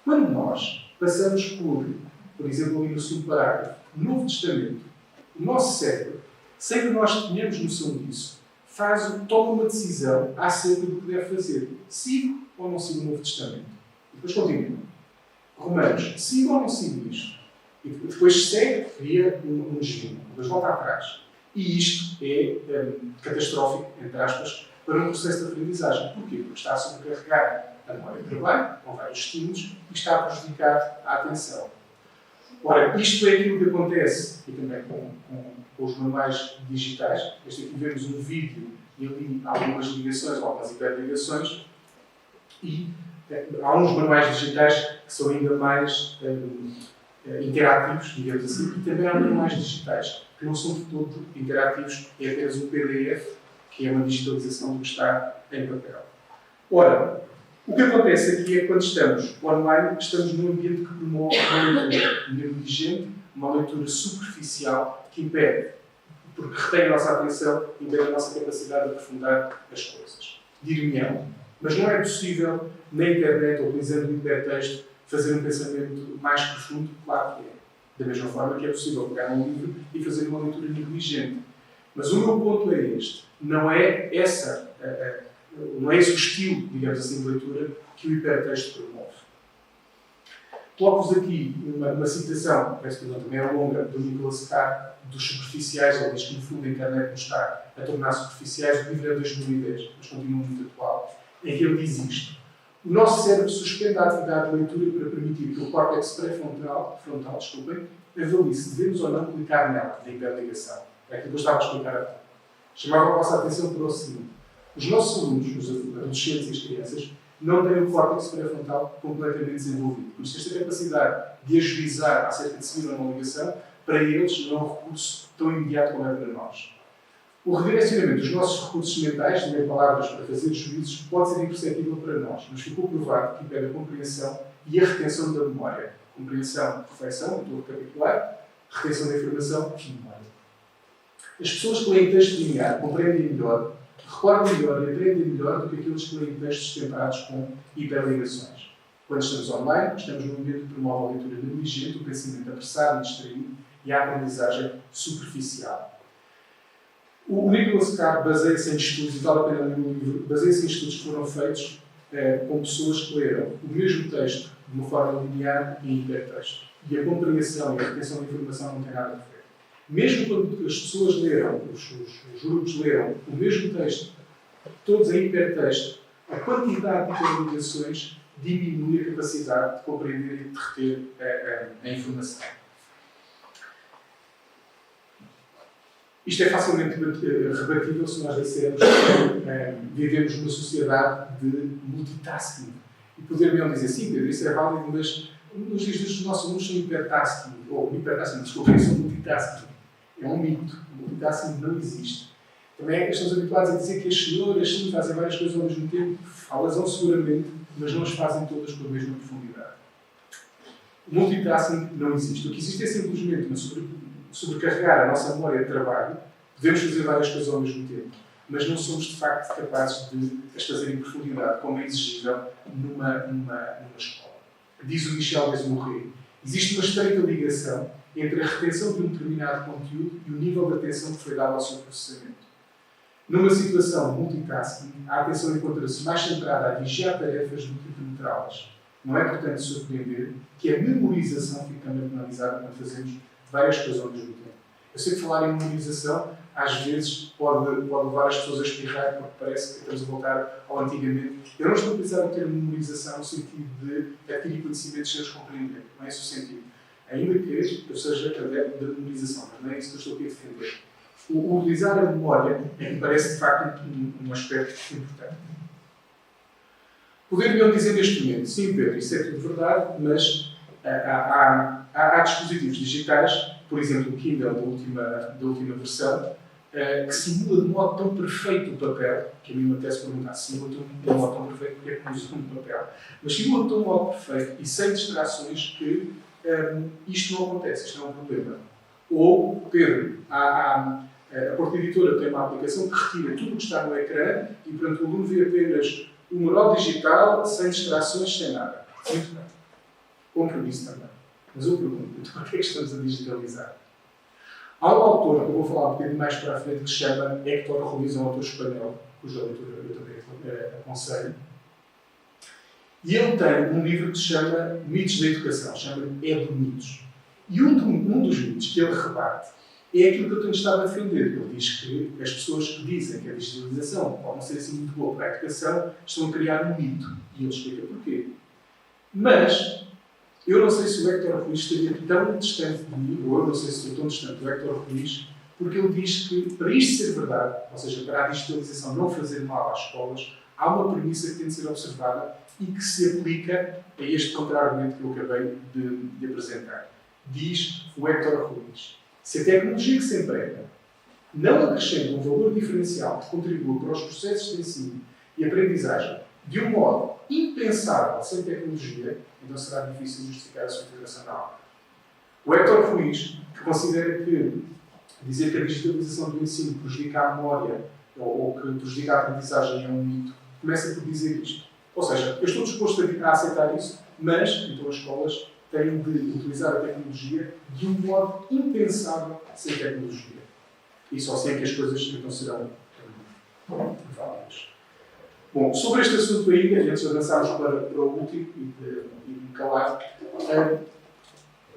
Quando nós passamos por exemplo, ali no segundo parágrafo, no Novo Testamento, o nosso cérebro, sem que nós tenhamos noção disso, toma uma decisão acerca do que deve fazer. Sigo ou não sigo o Novo Testamento? E depois continua. Romanos, sigo ou não sigo isto? E depois segue, cria um desvio, depois volta atrás. E isto é catastrófico, entre aspas, para um processo de aprendizagem. Porquê? Porque está a sobrecarregar a memória de trabalho, com vários estímulos, e está a prejudicar a atenção. Ora, isto é aquilo que acontece, e também com os manuais digitais. Este aqui vemos um vídeo e ali há algumas ligações, ou algumas hiperligações, e há uns manuais digitais que são ainda mais interativos, digamos assim, e também há manuais digitais que não são de todo interativos, é apenas um PDF, que é uma digitalização do que está em papel. Ora, o que acontece aqui é que quando estamos online, estamos num ambiente que promove uma leitura negligente, uma leitura superficial, que impede, porque retém a nossa atenção, impede a nossa capacidade de aprofundar as coisas. Dir-me-ão, mas não é possível, na internet, ou utilizando o hipertexto, fazer um pensamento mais profundo? Claro que é. Da mesma forma que é possível pegar um livro e fazer uma leitura negligente. Mas o meu ponto é este. Não é esse o estilo, digamos assim, de leitura que o hipertexto promove. Coloco-vos aqui uma citação, parece que não também é longa, do Nicholas Carr, dos superficiais. Ele diz que, no fundo, a internet nos está a tornar superficiais. O livro é de 2010, mas continua muito atual. Em que ele diz isto: o nosso cérebro suspende a atividade de leitura para permitir que o córtex pré-frontal avalie se devemos ou não clicar nela, na hiperligação. É aquilo que eu estava a explicar há pouco. Chamava a vossa atenção para o seguinte: os nossos alunos, os adolescentes e as crianças, não têm o córtex pré-frontal completamente desenvolvido. Por isso, esta capacidade de ajuizar acerca de seguir uma ligação, para eles não é um recurso tão imediato como é para nós. O redirecionamento dos nossos recursos mentais, nem palavras para fazer juízos, pode ser imperceptível para nós, mas ficou provado que impede a compreensão e a retenção da memória. Compreensão, reflexão, estou a recapitular, retenção da informação e memória. As pessoas que leem texto linear compreendem melhor, recordam melhor e aprendem melhor do que aqueles que leem textos temperados com hiperligações. Quando estamos online, estamos num ambiente que promove a leitura negligente, o pensamento apressado e distraído e a aprendizagem superficial. O Nicholas Carr baseia-se em estudos, e vale a pena ler o livro, baseia-se em estudos que foram feitos com pessoas que leram o mesmo texto de uma forma linear e em hipertexto. E a compreensão e a retenção da informação não tem nada a ver. Mesmo quando as pessoas leram, os grupos leram o mesmo texto, todos em hipertexto, a quantidade de hiperligações diminui a capacidade de compreender e de reter a informação. Isto é facilmente rebatível se nós dissermos que vivemos numa sociedade de multitasking. E poder-me dizer, sim, Pedro, isso é válido, mas nos dias dos nossos alunos são hipertasking, desculpem, são multitasking. É um mito. O multitasking não existe. Também estamos habituados a dizer que as senhoras sim fazem várias coisas ao mesmo tempo. Fazem seguramente, mas não as fazem todas com a mesma profundidade. O multitasking não existe. O que existe é simplesmente sobrecarregar a nossa memória de trabalho. Podemos fazer várias coisas ao mesmo tempo, mas não somos de facto capazes de as fazer em profundidade, como é exigível numa escola. Diz o Michel Desmorret, existe uma estreita ligação entre a retenção de um determinado conteúdo e o nível de atenção que foi dado ao seu processamento. Numa situação multitasking, a atenção encontra-se mais centrada a vigiar tarefas do que a penetrá-las. Não é, portanto, surpreender que a memorização fica também penalizada quando fazemos várias coisas ao mesmo tempo. Eu sei que falar em memorização, às vezes, pode levar as pessoas a espirrar, porque parece que estamos a voltar ao antigamente. Eu não estou a utilizar o termo memorização no sentido de adquirir conhecimentos sem os compreender. Não é esse o sentido. Ainda que eu seja adepto da memorização, mas não é isso que eu estou aqui a defender. O utilizar a memória me parece, de facto, um aspecto importante. Poder-me dizer neste momento, sim, Pedro, isso é tudo verdade, mas há dispositivos digitais, por exemplo, o Kindle da última versão, que simula de modo tão perfeito o papel, que a mim me apetece perguntar, simula de modo tão perfeito porque é que usam no papel, mas simula de modo perfeito e sem distrações que isto não acontece, isto não é um problema. Ou, Pedro, a Porta Editora tem uma aplicação que retira tudo o que está no ecrã e, portanto, o aluno vê apenas uma nota digital, sem distrações, sem nada. Muito bem. Compromisso também. Mas eu pergunto, então, para que é que estamos a digitalizar? Há um autor, que eu vou falar um bocadinho mais para a frente, que se chama Héctor Ruiz, um autor espanhol, cuja leitura eu também aconselho. E ele tem um livro que se chama Mitos da Educação, chama-lhe Edu-Mitos. E um dos mitos que ele rebate é aquilo que eu tenho estado a defender. Ele diz que as pessoas que dizem que a digitalização pode não ser assim muito boa para a educação estão a criar um mito. E ele explica porquê. Mas eu não sei se o Héctor Ruiz estaria tão distante de mim, ou eu não sei se estou tão distante do Héctor Ruiz, porque ele diz que, para isto ser verdade, ou seja, para a digitalização não fazer mal às escolas, há uma premissa que tem de ser observada e que se aplica a este contra-argumento que eu acabei de apresentar. Diz o Héctor Ruiz: se a tecnologia que se emprega não acrescenta um valor diferencial que contribua para os processos de ensino e aprendizagem de um modo impensável sem tecnologia, então será difícil justificar a sua integração na aula. O Héctor Ruiz, que considera que dizer que a digitalização do ensino prejudica a memória ou que prejudica a aprendizagem é um mito, começa por dizer isto. Ou seja, eu estou disposto a aceitar isso, mas então as escolas têm de utilizar a tecnologia de um modo impensável sem tecnologia. E só assim é que as coisas então serão válidas. Bom, sobre este assunto ainda, antes de avançarmos para o último e de me calar,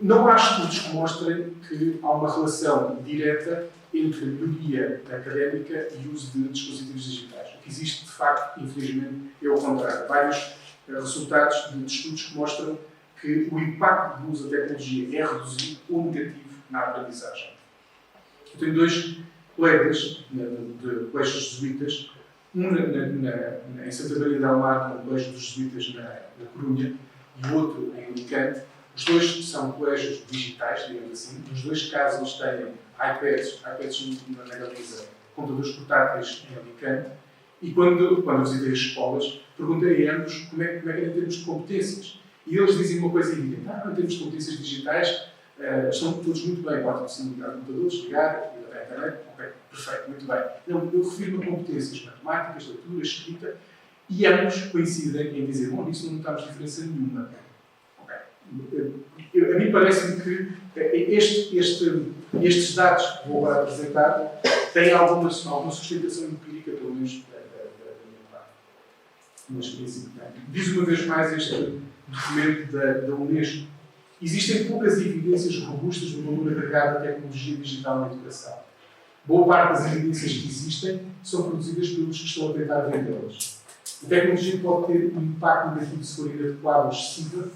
não há estudos que mostrem que há uma relação direta entre melhoria académica e uso de dispositivos digitais. O que existe, de facto, infelizmente, é o contrário. Vários resultados de estudos que mostram que o impacto do uso da tecnologia é reduzido ou negativo na aprendizagem. Eu tenho dois colegas de colégios jesuítas, um em Santa Maria del Mar, no colégio dos jesuítas na Corunha, e o outro em Alicante. Os dois são colégios digitais, digamos assim. Nos dois casos eles têm iPads na Galiza, computadores portáteis em Alicante. E quando eu visitei as escolas, perguntei a ambos como é que era em termos de competências. E eles dizem uma coisa evidente: em termos de competências digitais, estão todos muito bem. Podem ligar computadores, ligar a internet. Ok, perfeito, muito bem. Não, eu refiro-me a competências matemáticas, leitura, escrita, e ambos coincidem em dizer: bom, nisso não notamos diferença nenhuma. A mim parece-me que estes dados que vou agora apresentar têm alguma sustentação empírica, pelo menos da minha parte. Uma experiência que tenho. Diz uma vez mais este documento da Unesco: existem poucas evidências robustas do valor agregado da tecnologia digital na educação. Boa parte das evidências que existem são produzidas pelos que estão a tentar vendê-las. A tecnologia pode ter um impacto negativo se for inadequada ou excessiva.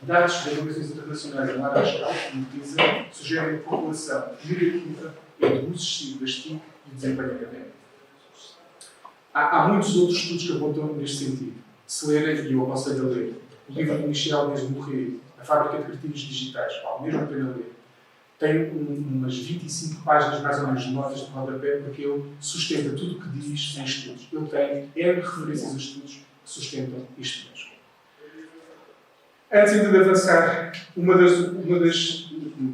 Dados das organizações internacionais em larga escala, como dizem, sugerem uma população negativa entre o uso excessivo das TIC e o desempenho académico. Há muitos outros estudos que apontam neste sentido. Se lerem, e eu aconselho a ler, o livro do Michel Desbourré, A Fábrica de Cartilhos Digitais, vale mesmo a pena ler. Tem umas 25 páginas, mais ou menos, de notas de rodapé, porque ele sustenta tudo o que diz sem estudos. Ele tem N referências a estudos que sustentam isto mesmo. Antes ainda de avançar,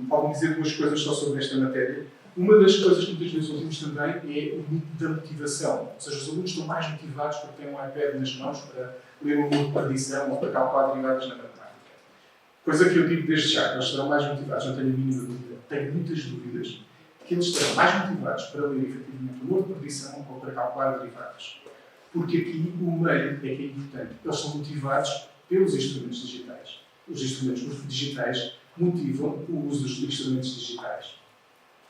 podem dizer duas coisas só sobre esta matéria. Uma das coisas que muitas vezes ouvimos também é o mito da motivação. Ou seja, os alunos estão mais motivados porque têm um iPad nas mãos para ler um livro de predição ou para calcular derivadas na matemática. Coisa que eu digo desde já, que eles serão mais motivados, não tenho a mínima dúvida. Tenho muitas dúvidas que eles estarão mais motivados para ler efetivamente o livro de predição ou para calcular derivadas. Porque aqui o meio é que é importante. Eles são motivados pelos instrumentos digitais. Os instrumentos digitais motivam o uso dos instrumentos digitais.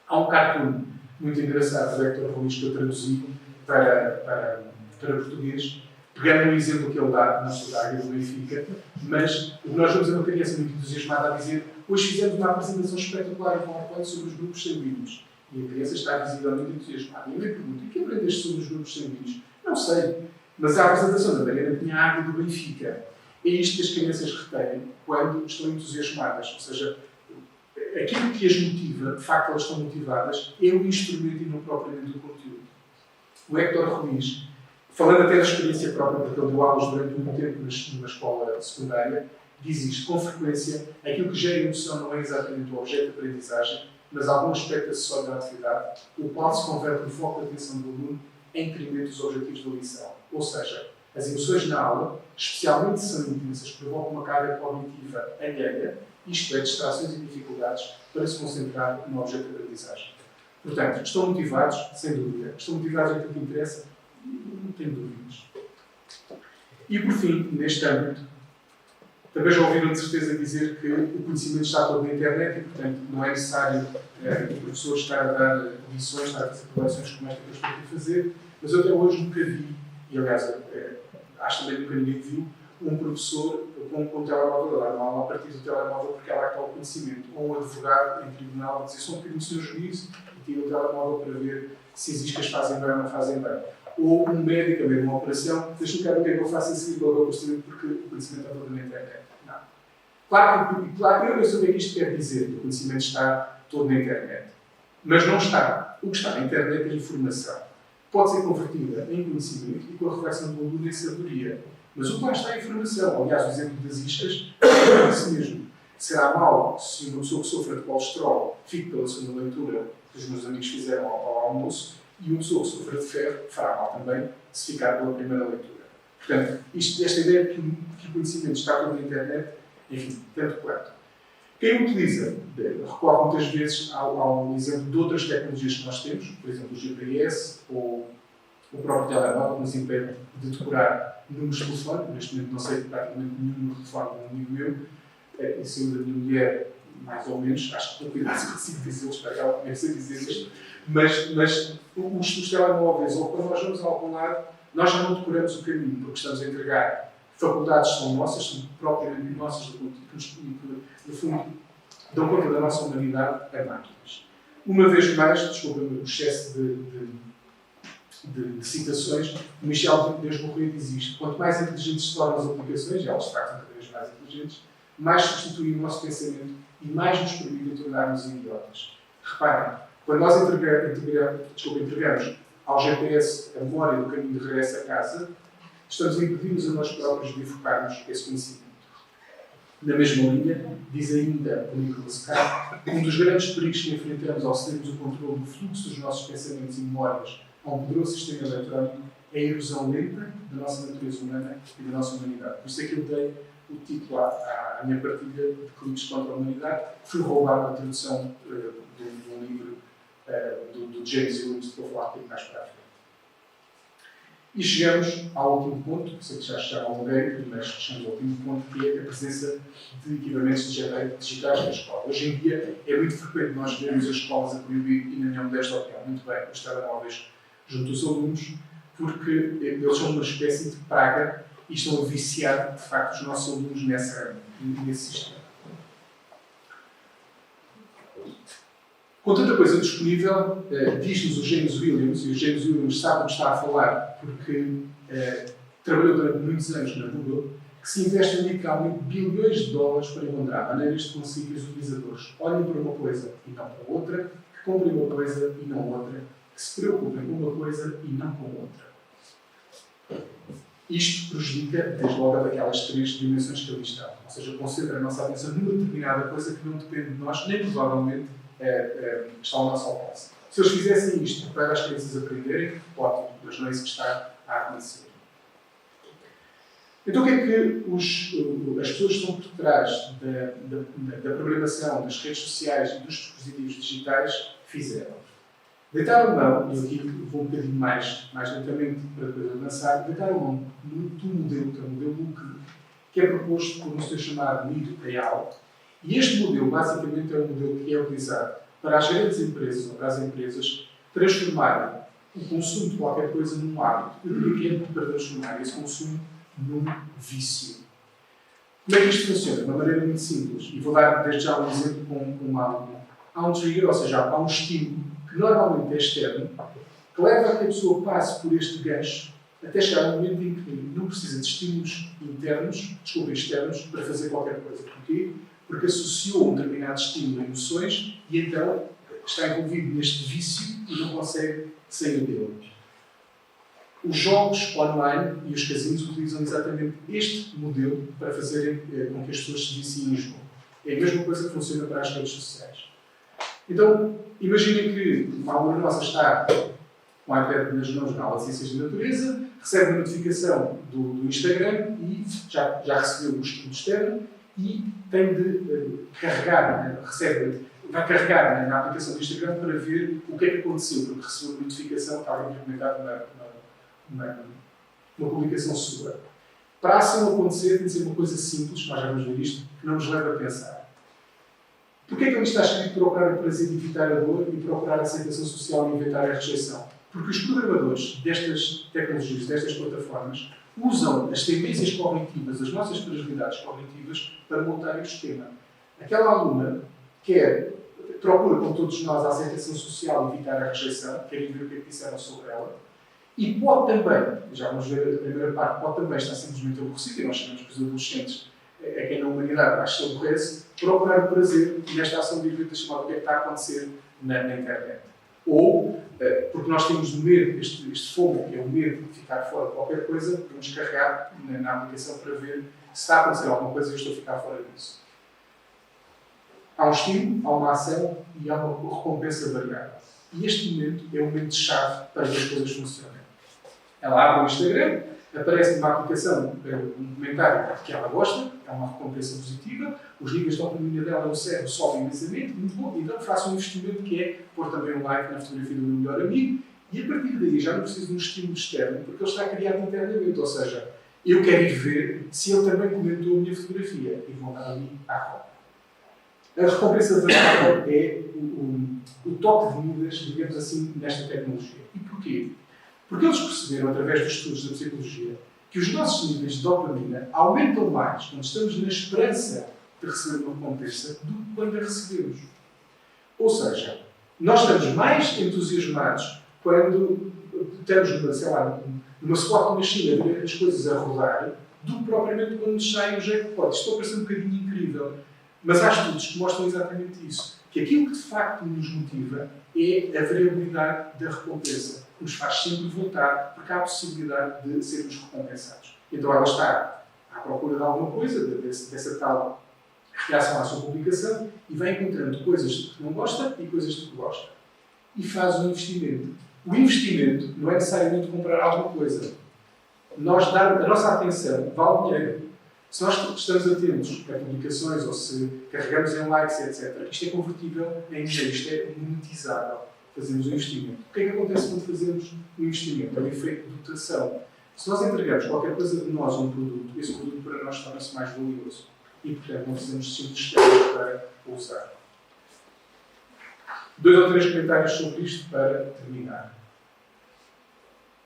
Há um cartoon muito engraçado do Héctor Ruiz que eu traduzi para português, pegando um exemplo que ele dá na sua área do Benfica, mas o que nós vemos é uma criança muito entusiasmada a dizer: hoje fizemos uma apresentação espetacular em PowerPoint sobre os grupos sanguíneos. E a criança está visivelmente entusiasmada. E eu lhe pergunto: e o que aprendeste sobre os grupos sanguíneos? Não sei, mas a apresentação da Mariana tinha a água do Benfica. É isto que as crianças retêm quando estão entusiasmadas. Ou seja, aquilo que as motiva, de facto elas estão motivadas, é o instrumento e não propriamente o conteúdo. O Héctor Ruiz, falando até da experiência própria, porque ele deu aulas durante muito tempo numa escola secundária, diz isto: com frequência, aquilo que gera emoção não é exatamente o objeto de aprendizagem, mas algum aspecto acessório da atividade, o qual se converte no foco de atenção do aluno em detrimento dos objetivos da lição. Ou seja, as emoções na aula, especialmente se são intensas, provocam uma carga cognitiva alheia, isto é, distrações e dificuldades para se concentrar no objeto de aprendizagem. Portanto, estão motivados, sem dúvida. Estão motivados naquilo que interessa? Não tenho dúvidas. E, por fim, neste âmbito, também já ouviram de certeza dizer que o conhecimento está todo na internet e, portanto, não é necessário o professor estar a dar lições, estar a fazer preleções como esta que eu estou aqui a fazer, mas eu até hoje nunca vi, e aliás, acho também que nunca ninguém viu, um professor com um telemóvel a dar uma aula a partir do telemóvel porque é lá que está o conhecimento. Ou um advogado em tribunal a dizer: só um bocadinho do seu juízo e tira o telemóvel para ver se as iscas fazem bem ou não fazem bem. Ou um médico a ver uma operação: deixa-me cá ver o que é que eu faço a seguir para o conhecimento, porque o conhecimento está todo na internet. Não. Claro que eu sei o que é que isto quer dizer, que o conhecimento está todo na internet. Mas não está. O que está na internet é informação. Pode ser convertida em conhecimento e com a reflexão do aluno em sabedoria. Mas o que lá está é informação. Aliás, o exemplo das iscas é isso mesmo. Será mau se uma pessoa que sofra de colesterol fique pela segunda leitura que os meus amigos fizeram ao almoço, e uma pessoa que sofra de ferro fará mal também se ficar pela primeira leitura. Portanto, esta ideia de que o conhecimento está todo na internet, enfim, tanto quanto. Quem utiliza, recorre muitas vezes ao exemplo de outras tecnologias que nós temos, por exemplo, o GPS ou o próprio telemóvel, que nos impede de decorar números de telefone. Neste momento não sei praticamente nenhum número de telefone de um amigo meu, e saiu da minha mulher, mais ou menos, acho que com cuidado se consigo dizê-los, para ela começa a dizer isto, mas os telemóveis, ou quando nós vamos a algum lado, nós já não decoramos o caminho, porque estamos a entregar faculdades que são nossas, são propriamente nossas, que no fundo dão conta da nossa humanidade a máquinas. Uma vez mais, desculpa-me o excesso de citações, o Michel Desbourré diz isto: quanto mais inteligentes se tornam as aplicações, e elas de facto são cada vez mais inteligentes, mais substituem o nosso pensamento e mais nos permitem tornar-nos idiotas. Reparem, quando nós entregamos ao GPS a memória do caminho de regresso a casa, estamos a impedir-nos a nós próprios de focarmos esse conhecimento. Na mesma linha, diz ainda o Nicholas Carr, um dos grandes perigos que enfrentamos ao cedermos o controle do fluxo dos nossos pensamentos e memórias a um poderoso sistema eletrónico é a erosão lenta da nossa natureza humana e da nossa humanidade. Por isso é que eu dei o título à minha partilha de Cliques contra a Humanidade. Fui roubar uma tradução de um livro do James Williams, que vou falar um pouco mais para a frente. E chegamos ao último ponto, que sei que já alonguei, mas chegamos ao último ponto, que é a presença de equipamentos digitais na escola. Hoje em dia é muito frequente nós vermos as escolas a proibir, e na minha modesta opinião, muito bem, os telemóveis junto aos alunos, porque eles são uma espécie de praga e estão a viciar, de facto, os nossos alunos nesse sistema. Com tanta coisa disponível, diz-nos o James Williams, e o James Williams sabe o que está a falar, porque trabalhou durante muitos anos na Google, que se investem literalmente bilhões de dólares para encontrar maneiras de conseguir que os utilizadores olhem para uma coisa e não para outra, que comprem uma coisa e não outra, que se preocupem com uma coisa e não com outra. Isto prejudica, desde logo, daquelas 3 dimensões que ali estão. Ou seja, concentra a nossa atenção numa determinada coisa que não depende de nós, nem provavelmente está ao nosso alcance. Se eles fizessem isto para as crianças aprenderem, ótimo, mas não é isso que está a acontecer. Então, o que é que as pessoas que estão por trás da programação, das redes sociais e dos dispositivos digitais fizeram? Deitaram mão, e aqui vou um bocadinho mais lentamente para avançar, deitaram mão do modelo, que é o modelo Luke, que é proposto por um senhor chamado Mir Ayal. E este modelo, basicamente, é um modelo que é utilizado para as grandes empresas ou para as empresas transformarem o consumo de qualquer coisa num hábito. Eu diria que é para transformar esse consumo num vício. Como é que isto funciona? De uma maneira muito simples. E vou dar desde já um exemplo com uma aluna. Há um trigger, ou seja, há um estímulo que normalmente é externo, que leva a que a pessoa passe por este gancho até chegar a um momento em que não precisa de estímulos externos para fazer qualquer coisa. Porquê? Porque associou um determinado estímulo a emoções e então está envolvido neste vício e não consegue sair dele. Os jogos online e os casinos utilizam exatamente este modelo para fazerem com que as pessoas se viciem em jogo. É a mesma coisa que funciona para as redes sociais. Então, imaginem que uma aluna nossa está com a iPad nas mãos na aula de Ciências da Natureza, recebe uma notificação do Instagram e já recebeu o estudo externo e tem de carregar, vai carregar na aplicação do Instagram para ver o que é que aconteceu, porque recebeu uma notificação que estava implementada uma publicação sua. Para assim acontecer, tem de ser uma coisa simples, nós já vamos ver isto, que não nos leva a pensar. Porquê é que ali está escrito procurar o prazer e evitar a dor e procurar a aceitação social e evitar a rejeição? Porque os programadores destas tecnologias, destas plataformas, usam as tendências cognitivas, as nossas fragilidades cognitivas, para montar o esquema. Aquela aluna procura, como todos nós, a aceitação social e evitar a rejeição, querem ver o que é que disseram sobre ela, e pode também, já vamos ver a primeira parte, pode também estar simplesmente aborrecida, e nós sabemos que os adolescentes, a quem na humanidade mais se aborrece, procurar o prazer nesta ação de evento chamada o que é que está a acontecer na internet. Ou, porque nós temos medo, este fogo, que é o medo de ficar fora de qualquer coisa, vamos carregar na aplicação para ver se está a acontecer alguma coisa e eu estou a ficar fora disso. Há um estímulo, há uma ação e há uma recompensa variável. E este momento é o momento-chave para que as coisas funcionem. Ela abre o Instagram, aparece numa aplicação um comentário que ela gosta, é uma recompensa positiva, os níveis de dopamina dela no cérebro sobem imensamente, muito bom, então faça um investimento que é pôr também um like na fotografia do meu melhor amigo, e a partir daí já não preciso de um estímulo externo, porque ele está criado internamente, ou seja, eu quero ir ver se ele também comentou a minha fotografia, e vou dar ali à roda. A recompensa variável é o toque de Midas, digamos assim, nesta tecnologia. E porquê? Porque eles perceberam, através dos estudos da psicologia, que os nossos níveis de dopamina aumentam mais quando estamos na esperança de receber uma recompensa do que quando a recebemos. Ou seja, nós estamos mais entusiasmados quando estamos, sei lá, numa slot machine a ver as coisas a rodar, do que propriamente quando nos sai o jackpot. Isto parece um bocadinho incrível. Mas há estudos que mostram exatamente isso. Que aquilo que de facto nos motiva é a variabilidade da recompensa. Que nos faz sempre voltar, porque há a possibilidade de sermos recompensados. Então ela está à procura de alguma coisa, dessa tal reação à sua publicação, e vai encontrando coisas que não gosta e coisas que gosta. E faz um investimento. O investimento não é necessariamente comprar alguma coisa. A nossa atenção vale dinheiro. Se nós estamos atentos a publicações ou se carregamos em likes, etc., isto é convertível em dinheiro, isto é monetizável. Fazemos um investimento. O que é que acontece quando fazemos um investimento? É o efeito de dotação. Se nós entregamos qualquer coisa de nós a um produto, esse produto para nós torna-se mais valioso. E, portanto, não precisamos de sistemas para o usar. 2 ou 3 comentários sobre isto para terminar.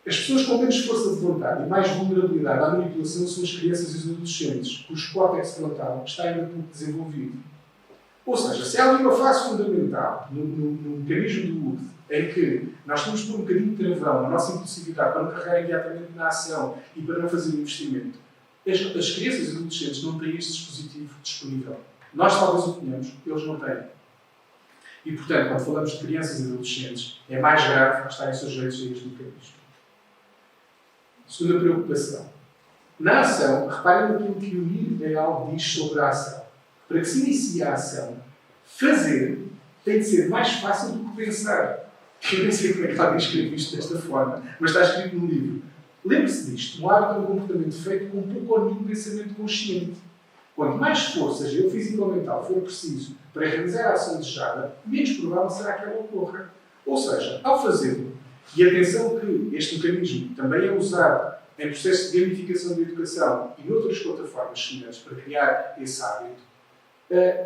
As pessoas com menos força de vontade e mais vulnerabilidade à manipulação são as crianças e os adolescentes, cujo córtex frontal está ainda pouco desenvolvido. Ou seja, se há ali uma fase fundamental no mecanismo do UD, em que nós temos por um bocadinho de travão na nossa impulsividade para não carregar imediatamente na ação e para não fazer investimento, as crianças e adolescentes não têm este dispositivo disponível. Nós talvez o tenhamos, eles não têm. E, portanto, quando falamos de crianças e adolescentes, é mais grave estarem sujeitos a este mecanismo. Segunda preocupação. Na ação, reparem naquilo que o IDEAL diz sobre a ação. Para que se inicie a ação, fazer tem de ser mais fácil do que pensar. Eu nem sei como é que alguém escreve isto desta forma, mas está escrito no livro. Lembre-se disto, o hábito é um comportamento feito com pouco ou nenhum pensamento consciente. Quanto mais esforço, seja ele físico ou mental, for preciso para realizar a ação desejada, menos provável será que ela ocorra. Ou seja, ao fazê-lo, e atenção que este mecanismo também é usado em processos de gamificação da educação e noutras plataformas semelhantes para criar esse hábito,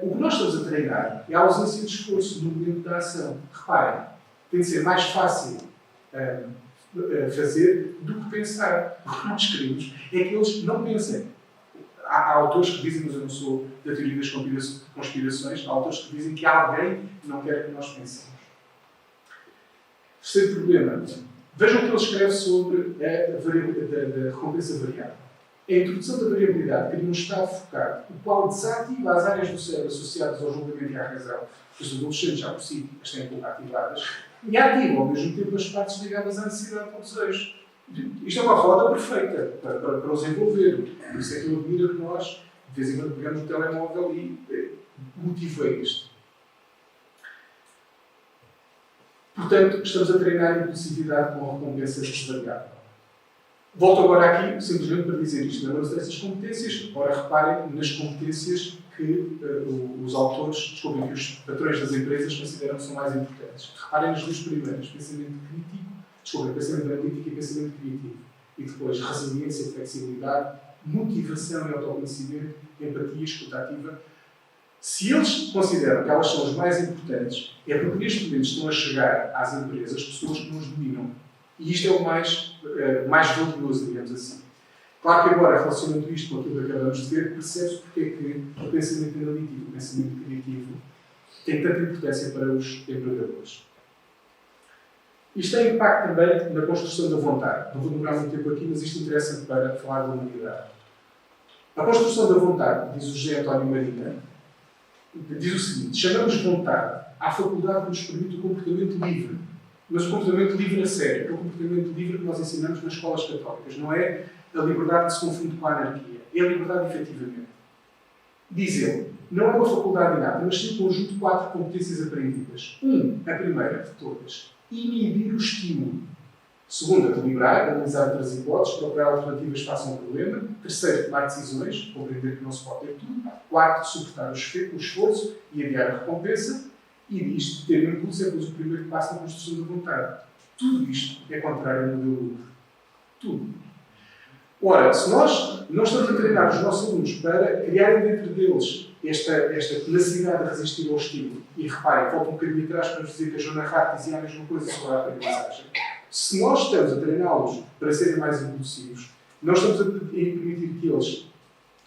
o que nós estamos a treinar é a ausência de esforço no momento da ação. Reparem, tem de ser mais fácil fazer do que pensar. O que nós queremos é que eles não pensem. Há autores que dizem, mas eu não sou da teoria das conspirações, há autores que dizem que alguém não quer que nós pensemos. Terceiro problema. Vejam o que ele escreve sobre a recompensa variável. A introdução da variabilidade cria um estado focado, o qual desativa as áreas do cérebro associadas ao julgamento e à razão, que os adolescentes já por si as têm pouco ativadas, e ativa ao mesmo tempo as partes ligadas à necessidade do desejo. Isto é uma roda perfeita para os envolver. Por isso é que eu admiro que nós, de vez em quando, pegamos o telemóvel e motivei isto. Portanto, estamos a treinar a impulsividade com a recompensa variável. Volto agora aqui, simplesmente para dizer isto. Lembramos dessas competências. Ora, reparem nas competências que os autores, desculpem, que os patrões das empresas consideram que são mais importantes. Reparem nas duas primeiras. Pensamento analítico e pensamento criativo. E depois, resiliência, flexibilidade, motivação e autoconhecimento, empatia, escuta ativa. Se eles consideram que elas são as mais importantes, é porque neste momento estão a chegar às empresas pessoas que nos dominam. E isto é o mais valioso, digamos assim. Claro que agora, relacionando isto com aquilo que acabamos de ver, percebe-se porque é que o pensamento analítico e o pensamento criativo têm tanta importância para os empregadores. Isto tem impacto também na construção da vontade. Não vou demorar muito tempo aqui, mas isto interessa para falar da humanidade. A construção da vontade, diz o José António Marina, diz o seguinte: chamamos vontade à faculdade que nos permite o comportamento livre. Mas o comportamento livre a sério, que é o comportamento livre que nós ensinamos nas escolas católicas. Não é a liberdade que se confunde com a anarquia. É a liberdade efetivamente. Diz ele, não é uma faculdade inata, mas sim um conjunto de 4 competências aprendidas. A primeira de todas, inibir o estímulo. Segunda, deliberar, analisar outras hipóteses, procurar alternativas face a um problema. Terceiro, tomar decisões, compreender que não se pode ter tudo. Quarto, suportar o esforço e adiar a recompensa. E disto, ter um impulso é o primeiro passo na construção da vontade. Tudo isto é contrário ao modelo livre. Tudo. Ora, se nós não estamos a treinar os nossos alunos para criarem dentro deles esta tenacidade de resistir ao estímulo, e reparem, volto um bocadinho atrás para vos dizer que a Joana Hart dizia a mesma coisa sobre a aprendizagem. Se nós estamos a treiná-los para serem mais impulsivos, nós estamos a permitir que eles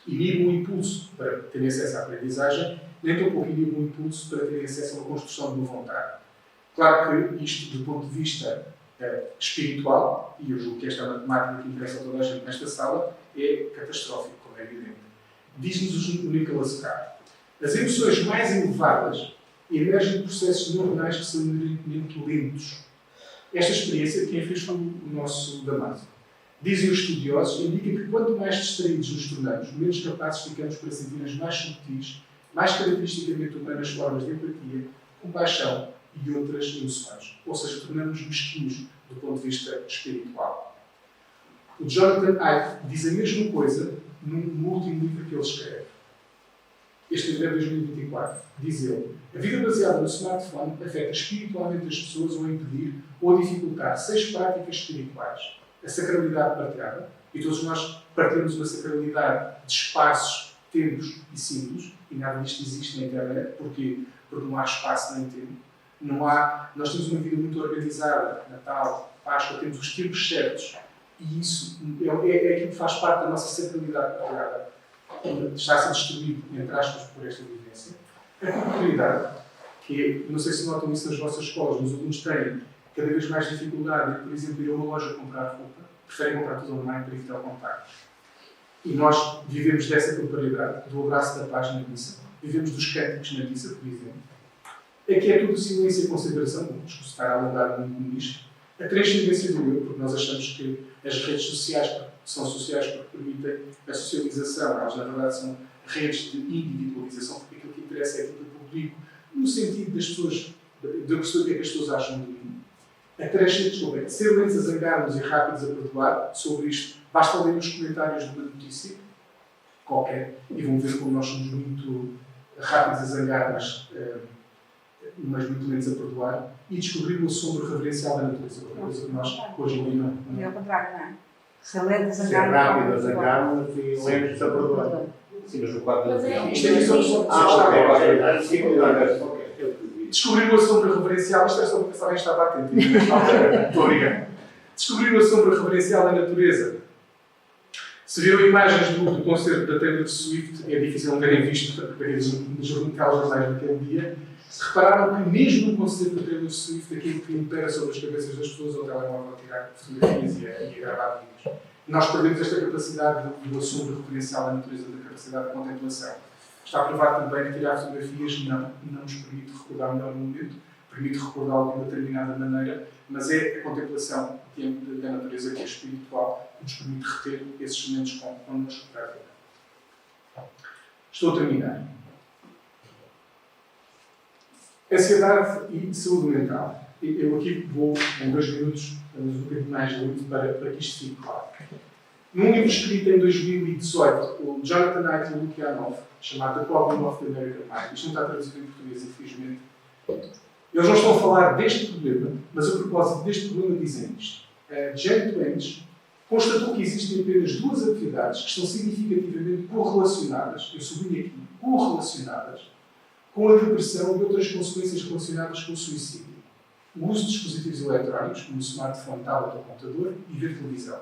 inibam o impulso para terem acesso à aprendizagem, nem tão pouco inibam o impulso para terem acesso a uma construção de uma vontade. Claro que isto, do ponto de vista espiritual, e eu julgo que esta é uma temática que interessa a toda a gente nesta sala, é catastrófico, como é evidente. Diz-nos o Nicholas Carr: as emoções mais elevadas emergem de processos neuronais que são inerentemente lentos. Esta experiência, quem fez foi o nosso Damásio. Dizem os estudiosos, indica que quanto mais distraídos nos tornamos, menos capazes ficamos para sentir as mais subtis, mais caracteristicamente humanas formas de empatia, compaixão e outras emoções. Ou seja, tornamos-nos mesquinhos do ponto de vista espiritual. O Jonathan Haidt diz a mesma coisa no último livro que ele escreve. Este livro é de 2024. Diz ele: a vida baseada no smartphone afeta espiritualmente as pessoas ao impedir ou dificultar 6 práticas espirituais. A sacralidade partilhada, e todos nós partilhamos uma sacralidade de espaços, tempos e símbolos, e nada disto existe na internet. Porquê? Porque não há espaço nem tempo. Nós temos uma vida muito organizada, Natal, Páscoa, temos os tempos certos, e isso é aquilo que faz parte da nossa sacralidade partilhada. Está a ser destruído, entre aspas, por esta vivência. A corporeidade, que não sei se notam isso nas vossas escolas, mas os alunos têm cada vez mais dificuldade de, por exemplo, ir a uma loja comprar roupa, preferem comprar tudo online para evitar o contacto. E nós vivemos dessa corporeidade, do abraço da paz na missa, vivemos dos cânticos na missa, por exemplo. Aqui é tudo silêncio e consideração, vamos estar a alongar muito nisto. A transcendência do eu, porque nós achamos que as redes sociais são sociais porque permitem a socialização, elas na verdade são redes de individualização, porque aquilo que interessa é aquilo que eu publico, no sentido das pessoas, de eu perceber o que é que as pessoas acham de mim. A transcendência, ser lentos a zangar-nos e rápidos a perdoar, sobre isto, basta ler os comentários de uma notícia qualquer e vão ver como nós somos muito rápidos a zangar, mas muito lentos a perdoar, e descobrir o assombro reverencial da natureza, outra coisa que nós hoje em dia não. É o contrário, não é? Se é lento a Ser zangar, rápido a zangar-nos e lentos a perdoar. Sim, mas no quadro Mas é- Isto é só descobrir o assombro reverencial, isto é só porque alguém estava atento. Estou a brincar. Descobrir o assombro reverencial da natureza. Se viram imagens do concerto da Taylor Swift, é difícil não terem visto, porque nos jornais naquele dia. Se repararam que mesmo no concerto da Taylor Swift, aquilo que impera sobre as cabeças das pessoas é o telemóvel a tirar fotografias e a gravar vídeos. Nós perdemos esta capacidade do assombro referencial da natureza, da capacidade de contemplação. Está provado também que tirar fotografias não nos permite recordar melhor o momento, permite recordá-lo de uma determinada maneira, mas é a contemplação da natureza que é espiritual que nos permite reter esses momentos connosco para a vida. Estou a terminar. Ansiedade e saúde mental. Eu aqui vou, em 2 minutos, um bocadinho mais lento para que isto fique claro. Num livro escrito em 2018, o Jonathan Haidt e o Lukianoff, chamado The Problem of the American Mind, isto não está traduzido em português, infelizmente, eles não estão a falar deste problema, mas a propósito deste problema dizem isto. Janet Wendt constatou que existem apenas 2 atividades que estão significativamente correlacionadas, eu sublinho aqui, correlacionadas, com a depressão e outras consequências relacionadas com o suicídio. O uso de dispositivos eletrónicos, como o smartphone, tablet ou computador, e ver televisão.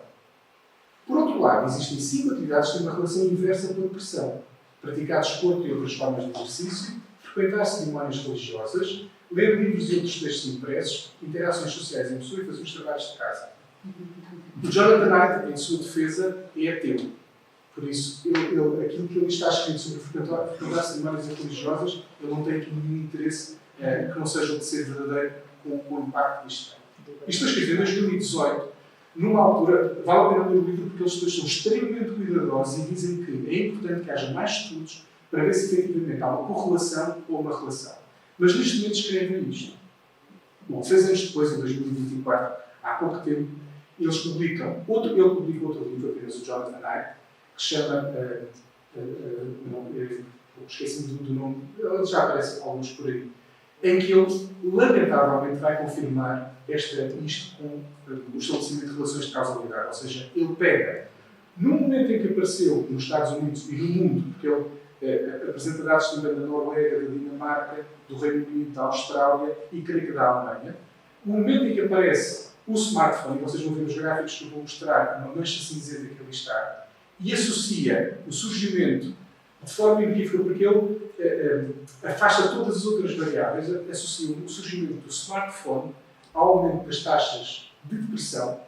Por outro lado, existem 5 atividades que têm uma relação inversa com a depressão. Praticar desporto e outras formas de exercício, frequentar cerimónias religiosas, ler livros e outros textos impressos, interações sociais em pessoa e fazer os trabalhos de casa. O Jonathan Haidt, em sua defesa, é ateu. Por isso, aquilo que ele está escrito sobre frequentar cerimónias religiosas, ele não tem aqui nenhum interesse que não seja o de ser verdadeiro com o impacto disto tem. Isto foi escrito em 2018, numa altura, vale a pena ler o livro porque eles dois são extremamente cuidadosos e dizem que é importante que haja mais estudos para ver se efetivamente há uma correlação ou uma relação. Mas neste momento escrevem isto. Bom, 6 anos depois, em 2024, há pouco tempo, eles publicam ele publica outro livro, apenas o Jonathan Haidt, que se chama, esqueci-me do nome, ele já aparece alguns por aí, em que ele, lamentavelmente, vai confirmar isto com o estabelecimento de relações de causalidade. Ou seja, ele pega, no momento em que apareceu nos Estados Unidos e no mundo, porque ele apresenta dados também da Noruega, da Dinamarca, do Reino Unido, da Austrália e creio que da Alemanha, no momento em que aparece o smartphone, e vocês vão ver os gráficos que eu vou mostrar, uma mancha cinzenta que ali está, e associa o surgimento de forma inequívoca, porque ele afasta todas as outras variáveis, associa o surgimento do smartphone ao aumento das taxas de depressão,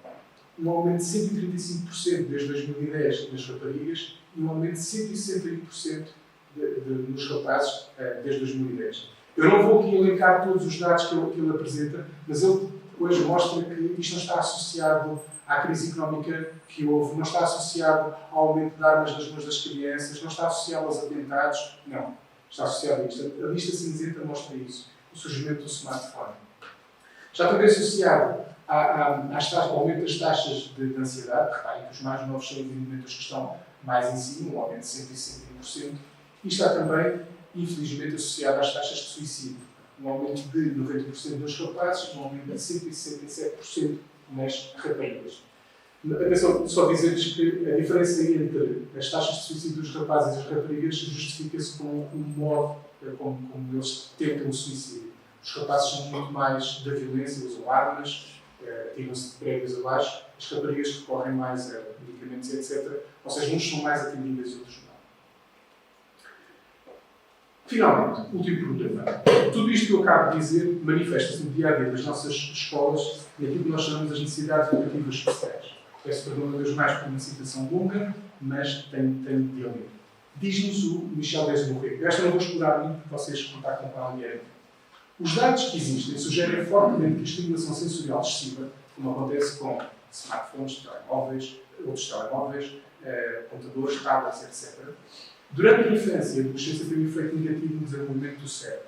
um aumento de 135% desde 2010 nas raparigas e um aumento de 161% nos rapazes desde 2010. Eu não vou aqui elencar todos os dados que ele apresenta, mas ele depois mostra que isto não está associado à crise económica que houve, não está associado ao aumento de armas nas mãos das crianças, não está associado aos atentados, não. Está associado a isto. A lista cinzenta mostra isso, o surgimento do smartphone. Já também associado ao aumento das taxas de ansiedade, reparem que os mais novos são evidentemente os que estão mais em cima, um aumento de 161%, e está também, infelizmente, associado às taxas de suicídio, um aumento de 90% nos rapazes, um aumento de 167% nas raparigas. Atenção, só dizer-lhes que a diferença entre as taxas de suicídio dos rapazes e das raparigas justifica-se com o modo como eles tentam o suicídio. Os rapazes são muito mais da violência, usam armas, tiram-se de prédios abaixo, as raparigas recorrem mais a medicamentos, etc. Ou seja, uns são mais atendidas e outros Finalmente, último problema. Tudo isto que eu acabo de dizer manifesta-se no dia-a-dia das nossas escolas e aquilo que nós chamamos as necessidades educativas especiais. Peço perdão uma vez mais por uma citação longa, mas tenho de ler. Diz-nos o Michel Desmorret. Esta não vou explorar muito porque vocês contactam com alguém. Os dados que existem sugerem fortemente que a estimulação sensorial excessiva, como acontece com smartphones, telemóveis, outros telemóveis, computadores, tablets, etc., durante a infância e a adolescência tem um efeito negativo no desenvolvimento do cérebro.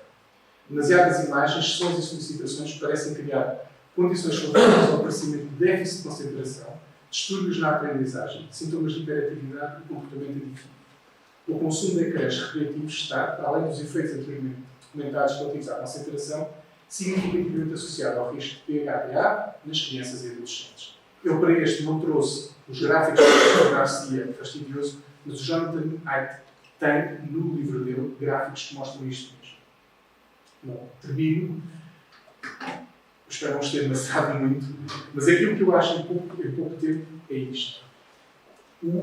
Demasiadas imagens, sons e solicitações parecem criar condições favoráveis ao aparecimento de déficit de concentração, distúrbios na aprendizagem, sintomas de hiperatividade e comportamento adictivo. O consumo de ecrãs recreativos está, além dos efeitos anteriormente documentados relativos à concentração, significativamente associado ao risco de PHDA nas crianças e adolescentes. Eu, para este, não trouxe os gráficos do Garcia fastidioso, mas o Jonathan Haidt tem, no livro dele, gráficos que mostram isto mesmo. Bom, termino. Espero não ter amassado muito, mas aquilo que eu acho em pouco tempo é isto.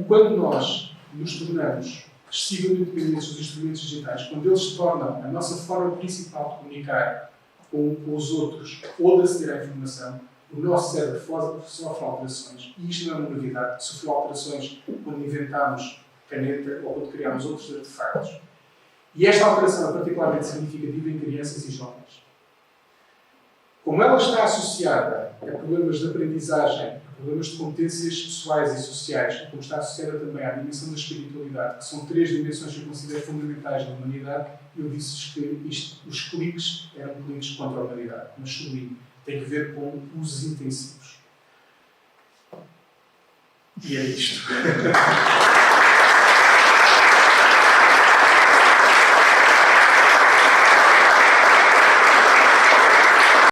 Quando nós nos tornamos excessivamente dependentes dos instrumentos digitais, quando eles se tornam a nossa forma principal de comunicar com os outros ou de aceder à informação, o nosso cérebro sofre alterações. E isto não é uma novidade. Sofreu alterações quando inventámos caneta ou quando criámos outros artefactos. E esta alteração é particularmente significativa em crianças e jovens. Como ela está associada a problemas de aprendizagem, a problemas de competências pessoais e sociais, e como está associada também à dimensão da espiritualidade, que são 3 dimensões que eu considero fundamentais na humanidade, eu disse que os cliques eram cliques contra a humanidade. Mas sublinho, tem que ver com usos intensivos. E é isto.